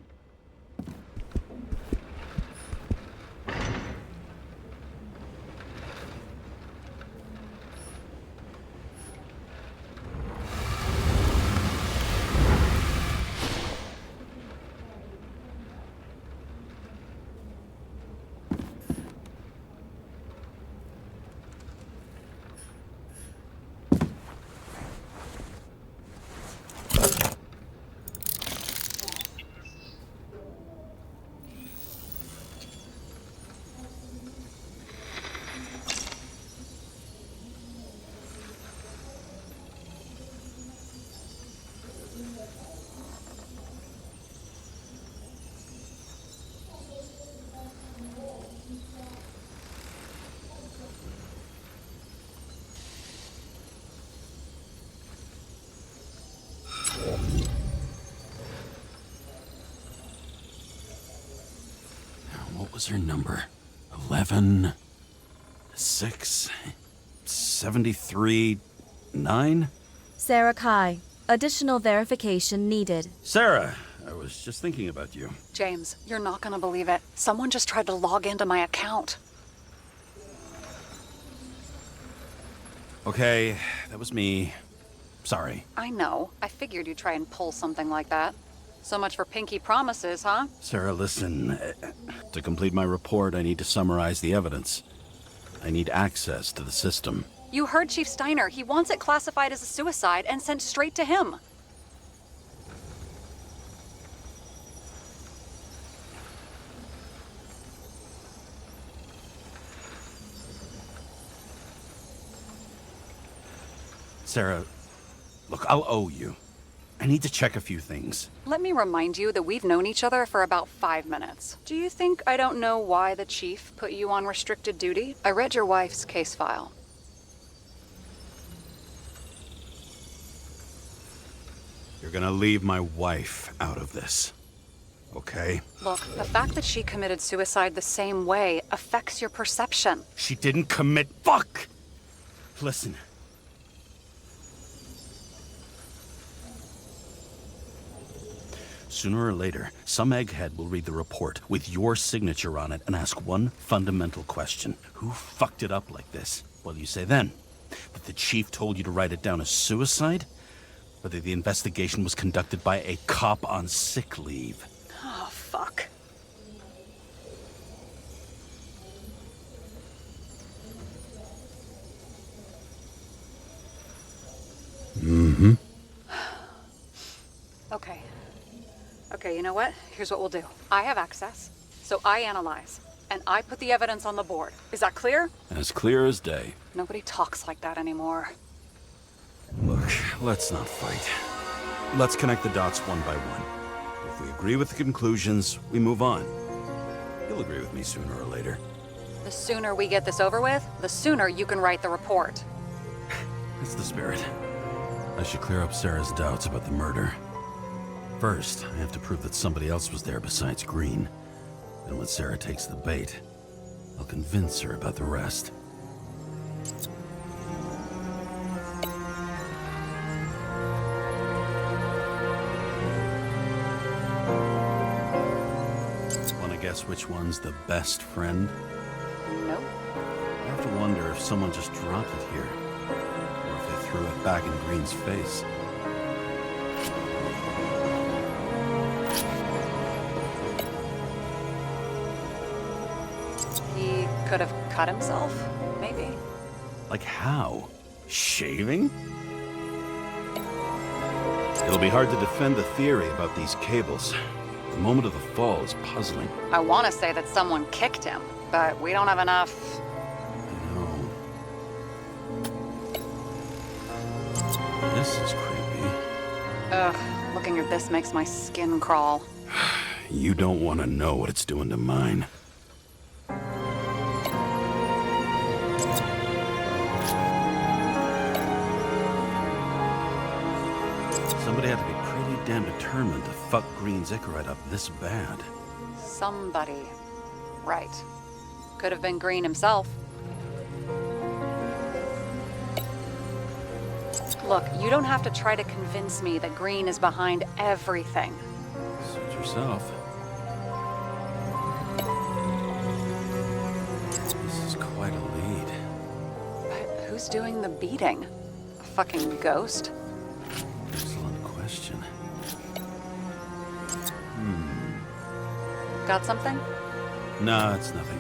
Speaker 3: What was her number? 11, 6, 73, 9?
Speaker 9: Sarah Kai. Additional verification needed.
Speaker 3: Sarah, I was just thinking about you.
Speaker 6: James, you're not gonna believe it. Someone just tried to log into my account.
Speaker 3: Okay, that was me. Sorry.
Speaker 6: I know. I figured you'd try and pull something like that. So much for pinky promises, huh?
Speaker 3: Sarah, listen. To complete my report, I need to summarize the evidence. I need access to the system.
Speaker 6: You heard Chief Steiner. He wants it classified as a suicide and sent straight to him.
Speaker 3: Sarah, look, I'll owe you. I need to check a few things.
Speaker 6: Let me remind you that we've known each other for about 5 minutes. Do you think I don't know why the chief put you on restricted duty? I read your wife's case file.
Speaker 3: You're gonna leave my wife out of this, okay?
Speaker 6: Look, the fact that she committed suicide the same way affects your perception.
Speaker 3: She didn't commit. Fuck! Listen. Sooner or later, some egghead will read the report with your signature on it and ask one fundamental question. Who fucked it up like this? What do you say then? That the chief told you to write it down as suicide? Whether the investigation was conducted by a cop on sick leave?
Speaker 6: Oh, fuck.
Speaker 3: Mm-hmm.
Speaker 6: Okay, you know what? Here's what we'll do. I have access, so I analyze, and I put the evidence on the board. Is that clear?
Speaker 3: As clear as day.
Speaker 6: Nobody talks like that anymore.
Speaker 3: Look, let's not fight. Let's connect the dots one by one. If we agree with the conclusions, we move on. You'll agree with me sooner or later.
Speaker 6: The sooner we get this over with, the sooner you can write the report.
Speaker 3: That's the spirit. I should clear up Sarah's doubts about the murder. First, I have to prove that somebody else was there besides Green. And when Sarah takes the bait, I'll convince her about the rest. Wanna guess which one's the best friend?
Speaker 6: Nope.
Speaker 3: I have to wonder if someone just dropped it here, or if they threw it back in Green's face.
Speaker 6: He could have cut himself, maybe.
Speaker 3: Like how? Shaving? It'll be hard to defend the theory about these cables. The moment of the fall is puzzling.
Speaker 6: I want to say that someone kicked him, but we don't have enough.
Speaker 3: I know. This is creepy.
Speaker 6: Ugh, looking at this makes my skin crawl.
Speaker 3: You don't want to know what it's doing to mine. Somebody had to be pretty damn determined to fuck Green's Icarite up this bad.
Speaker 6: Somebody. Right. Could have been Green himself. Look, you don't have to try to convince me that Green is behind everything.
Speaker 3: Suit yourself. This is quite a lead.
Speaker 6: But who's doing the beating? A fucking ghost?
Speaker 3: Excellent question.
Speaker 6: Got something?
Speaker 3: No, it's nothing.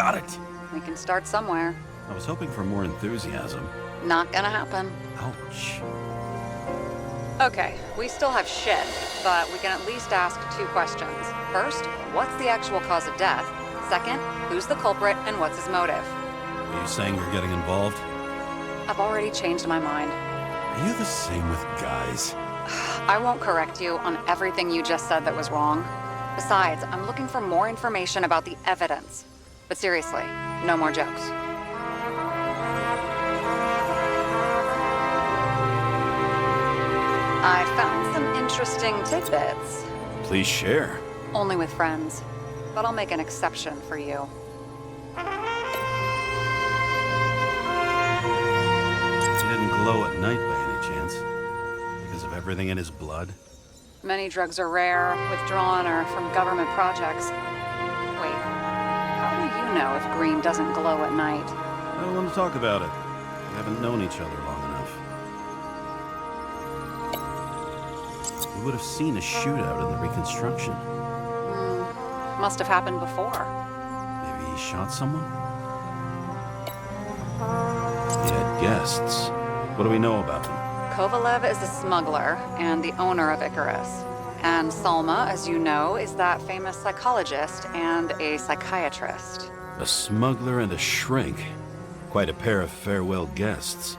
Speaker 3: got it!
Speaker 6: We can start somewhere.
Speaker 3: I was hoping for more enthusiasm.
Speaker 6: Not gonna happen.
Speaker 3: Ouch.
Speaker 6: Okay, we still have shit, but we can at least ask 2 questions. First, what's the actual cause of death? Second, who's the culprit and what's his motive?
Speaker 3: Are you saying you're getting involved?
Speaker 6: I've already changed my mind.
Speaker 3: Are you the same with guys?
Speaker 6: I won't correct you on everything you just said that was wrong. Besides, I'm looking for more information about the evidence. But seriously, no more jokes. I found some interesting tidbits.
Speaker 3: Please share.
Speaker 6: Only with friends. But I'll make an exception for you.
Speaker 3: He didn't glow at night by any chance? Because of everything in his blood?
Speaker 6: Many drugs are rare, withdrawn, or from government projects. Wait, how do you know if green doesn't glow at night?
Speaker 3: I don't want to talk about it. We haven't known each other long enough. We would have seen a shootout in the reconstruction.
Speaker 6: Must have happened before.
Speaker 3: Maybe he shot someone? He had guests. What do we know about them?
Speaker 6: Kovalev is a smuggler and the owner of Icarus. And Salma, as you know, is that famous psychologist and a psychiatrist.
Speaker 3: A smuggler and a shrink. Quite a pair of farewell guests.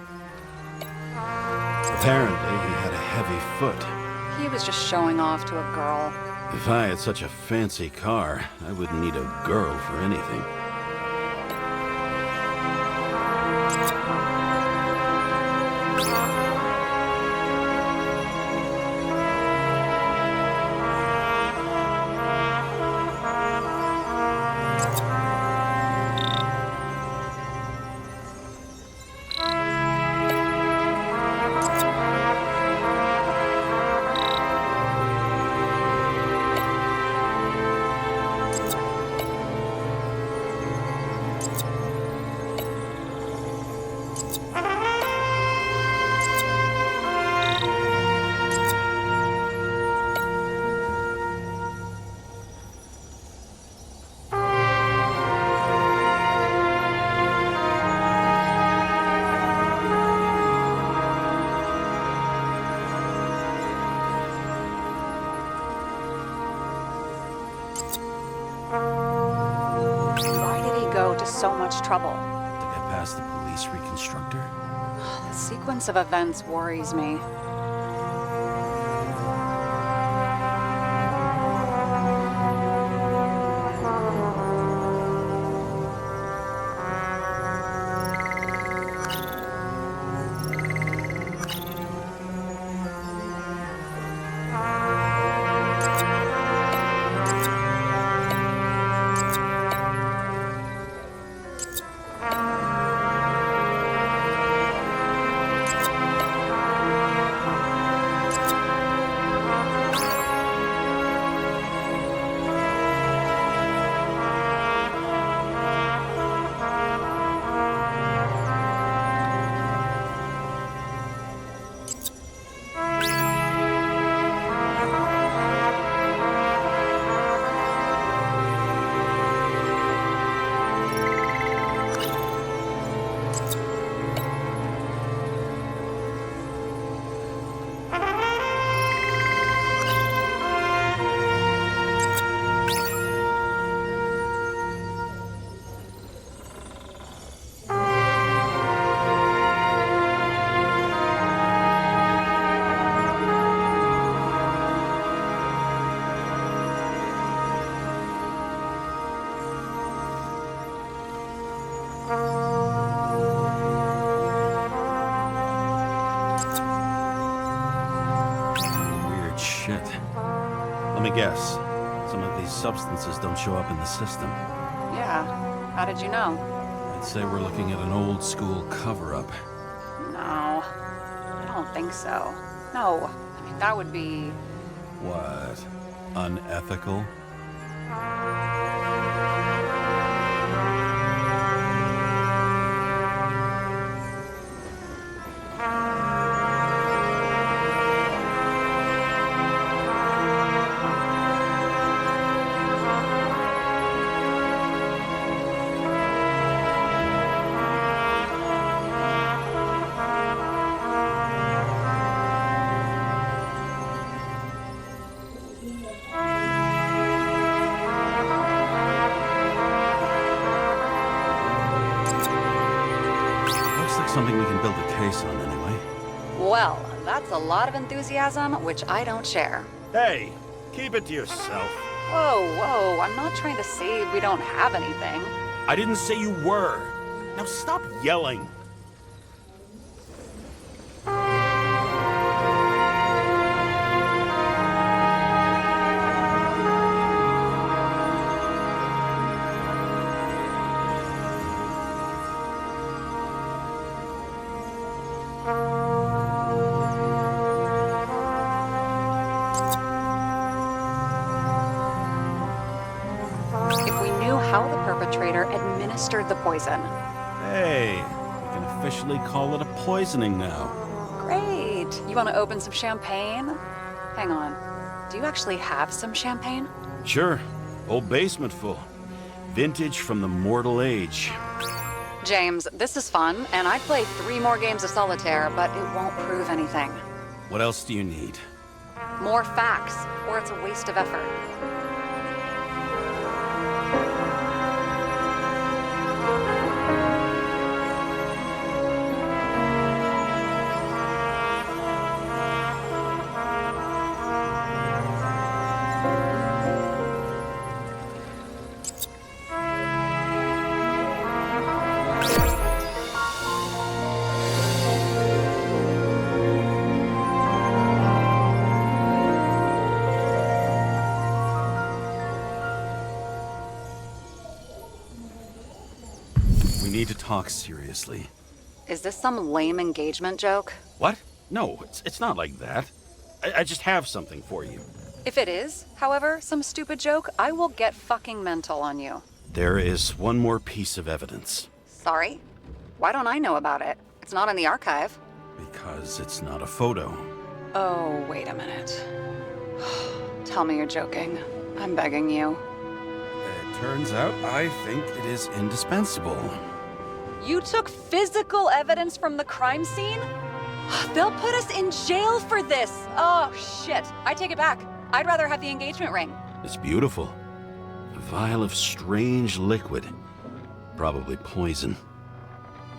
Speaker 3: Apparently, he had a heavy foot.
Speaker 6: He was just showing off to a girl.
Speaker 3: If I had such a fancy car, I wouldn't need a girl for anything.
Speaker 6: Why did he go to so much trouble?
Speaker 3: To get past the police reconstructor?
Speaker 6: The sequence of events worries me.
Speaker 3: Weird shit. Let me guess. Some of these substances don't show up in the system.
Speaker 6: Yeah, how did you know?
Speaker 3: I'd say we're looking at an old school cover-up.
Speaker 6: No, I don't think so. No, I mean, that would be...
Speaker 3: What? Unethical? something we can build a case on anyway.
Speaker 6: Well, that's a lot of enthusiasm, which I don't share.
Speaker 3: Hey, keep it to yourself.
Speaker 6: Whoa, I'm not trying to say we don't have anything.
Speaker 3: I didn't say you were. Now stop yelling.
Speaker 6: If we knew how the perpetrator administered the poison.
Speaker 3: Hey, we can officially call it a poisoning now.
Speaker 6: Great. You want to open some champagne? Hang on. Do you actually have some champagne?
Speaker 3: Sure. Old basement full. Vintage from the mortal age.
Speaker 6: James, this is fun, and I'd play 3 more games of solitaire, but it won't prove anything.
Speaker 3: What else do you need?
Speaker 6: More facts, or it's a waste of effort.
Speaker 3: We need to talk seriously.
Speaker 6: Is this some lame engagement joke?
Speaker 3: What? No, it's not like that. I just have something for you.
Speaker 6: If it is, however, some stupid joke, I will get fucking mental on you.
Speaker 3: There is one more piece of evidence.
Speaker 6: Sorry? Why don't I know about it? It's not in the archive.
Speaker 3: Because it's not a photo.
Speaker 6: Oh, wait a minute. Tell me you're joking. I'm begging you.
Speaker 3: It turns out I think it is indispensable.
Speaker 6: You took physical evidence from the crime scene? They'll put us in jail for this. Oh, shit. I take it back. I'd rather have the engagement ring.
Speaker 3: It's beautiful. A vial of strange liquid. Probably poison.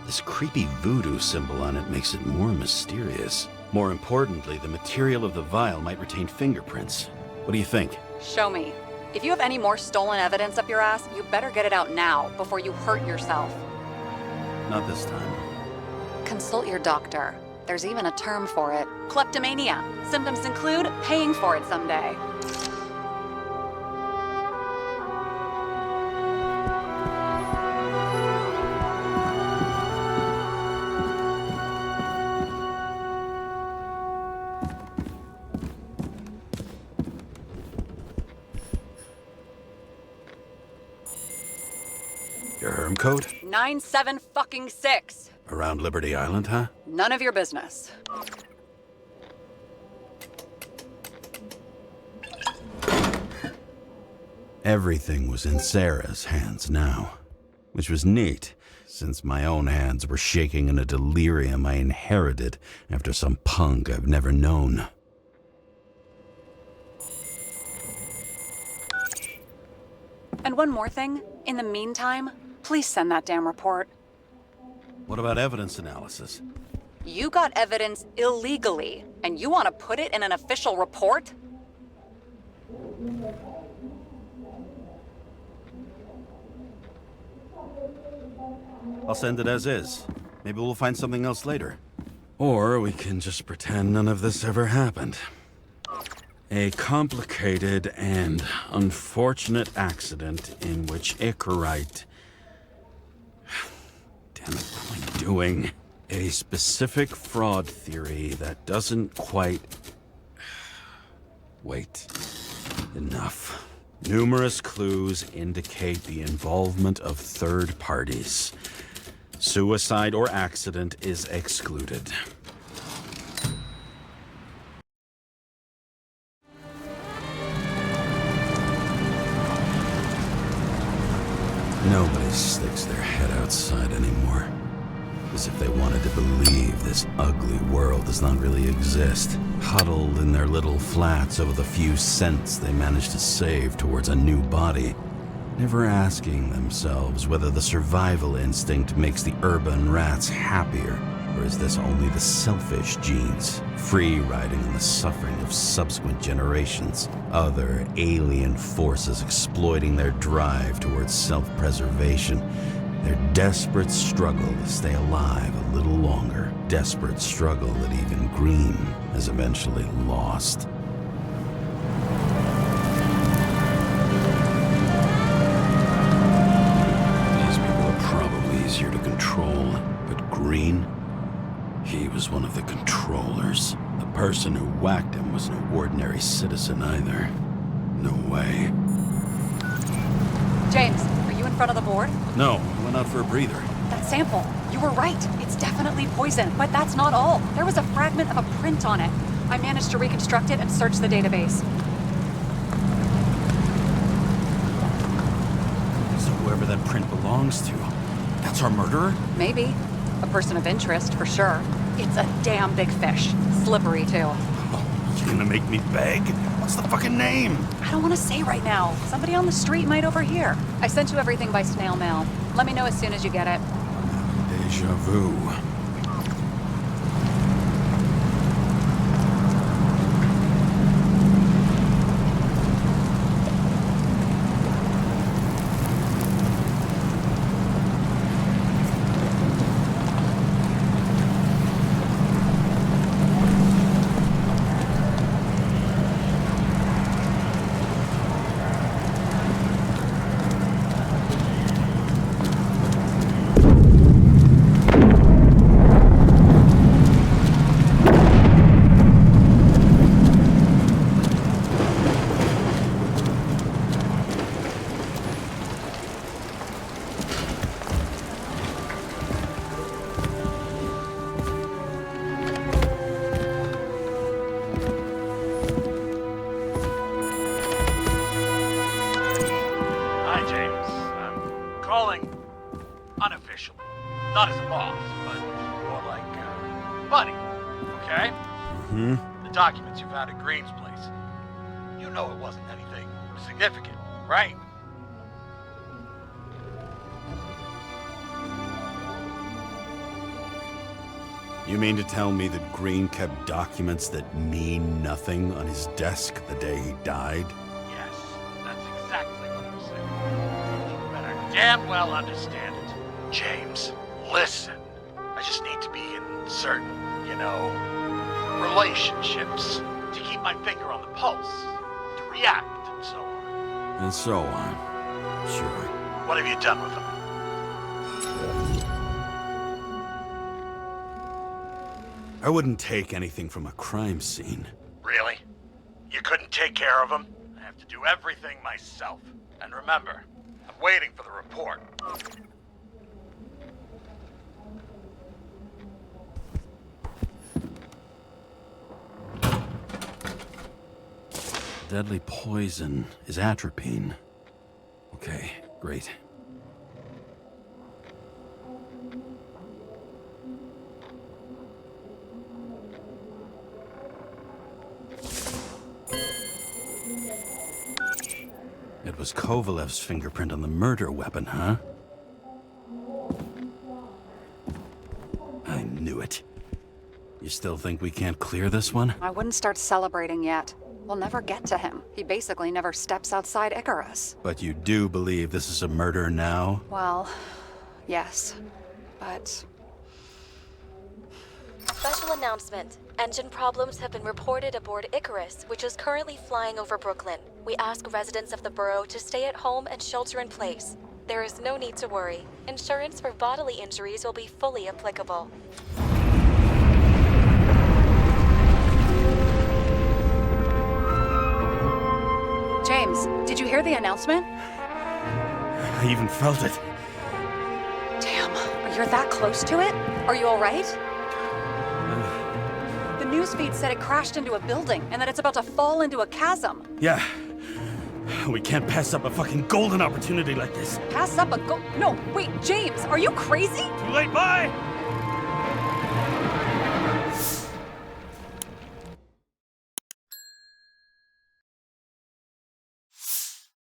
Speaker 3: This creepy voodoo symbol on it makes it more mysterious. More importantly, the material of the vial might retain fingerprints. What do you think?
Speaker 6: Show me. If you have any more stolen evidence up your ass, you better get it out now before you hurt yourself.
Speaker 3: Not this time.
Speaker 6: Consult your doctor. There's even a term for it. Kleptomania. Symptoms include paying for it someday.
Speaker 3: Your herm code?
Speaker 6: 97-fucking-6.
Speaker 3: Around Liberty Island, huh?
Speaker 6: None of your business.
Speaker 3: Everything was in Sarah's hands now, which was neat, since my own hands were shaking in a delirium I inherited after some punk I've never known.
Speaker 6: And one more thing. In the meantime, please send that damn report.
Speaker 3: What about evidence analysis?
Speaker 6: You got evidence illegally, and you want to put it in an official report?
Speaker 3: I'll send it as is. Maybe we'll find something else later. Or we can just pretend none of this ever happened. A complicated and unfortunate accident in which Icarite... Damn it, what am I doing? A specific fraud theory that doesn't quite... Wait. Enough. Numerous clues indicate the involvement of third parties. Suicide or accident is excluded. Nobody sticks their head outside anymore. As if they wanted to believe this ugly world does not really exist. Huddled in their little flats over the few cents they managed to save towards a new body. never asking themselves whether the survival instinct makes the urban rats happier, or is this only the selfish genes, free riding on the suffering of subsequent generations, other alien forces exploiting their drive towards self-preservation, their desperate struggle to stay alive a little longer, desperate struggle that even Green has eventually lost. Easier to control, but Green, he was one of the controllers. The person who whacked him was no ordinary citizen either. No way.
Speaker 6: James, are you in front of the board?
Speaker 3: No, I went out for a breather.
Speaker 6: That sample, you were right. It's definitely poison, but that's not all. There was a fragment of a print on it. I managed to reconstruct it and search the database.
Speaker 3: So whoever that print belongs to, that's our murderer?
Speaker 6: Maybe. A person of interest, for sure. It's a damn big fish. Slippery, too.
Speaker 3: Oh, you gonna make me beg? What's the fucking name?
Speaker 6: I don't want to say right now. Somebody on the street might overhear. I sent you everything by snail mail. Let me know as soon as you get it.
Speaker 3: Deja vu.
Speaker 5: Unofficially. Not as a boss, but more like, buddy. Okay?
Speaker 3: Mm-hmm.
Speaker 5: The documents you found at Green's place. You know it wasn't anything significant, right?
Speaker 3: You mean to tell me that Green kept documents that mean nothing on his desk the day he died?
Speaker 5: Yes, that's exactly what I'm saying. You better damn well understand it. James, listen. I just need to be in certain, relationships to keep my finger on the pulse, to react, and so on.
Speaker 3: And so on. Sure.
Speaker 5: What have you done with them?
Speaker 3: I wouldn't take anything from a crime scene.
Speaker 5: Really? You couldn't take care of them? I have to do everything myself. And remember, I'm waiting for the report.
Speaker 3: Deadly poison is atropine. Okay, great. It was Kovalev's fingerprint on the murder weapon, huh? I knew it. You still think we can't clear this one?
Speaker 6: I wouldn't start celebrating yet. We'll never get to him. He basically never steps outside Icarus.
Speaker 3: But you do believe this is a murder now?
Speaker 6: Well, yes. But...
Speaker 9: Special announcement. Engine problems have been reported aboard Icarus, which is currently flying over Brooklyn. We ask residents of the borough to stay at home and shelter in place. There is no need to worry. Insurance for bodily injuries will be fully applicable.
Speaker 6: James, did you hear the announcement?
Speaker 3: I even felt it.
Speaker 6: Damn, you're that close to it? Are you all right? The newsfeed said it crashed into a building and that it's about to fall into a chasm.
Speaker 3: Yeah. We can't pass up a fucking golden opportunity like this.
Speaker 6: Pass up a No, wait, James, are you crazy?
Speaker 3: Too late, bye!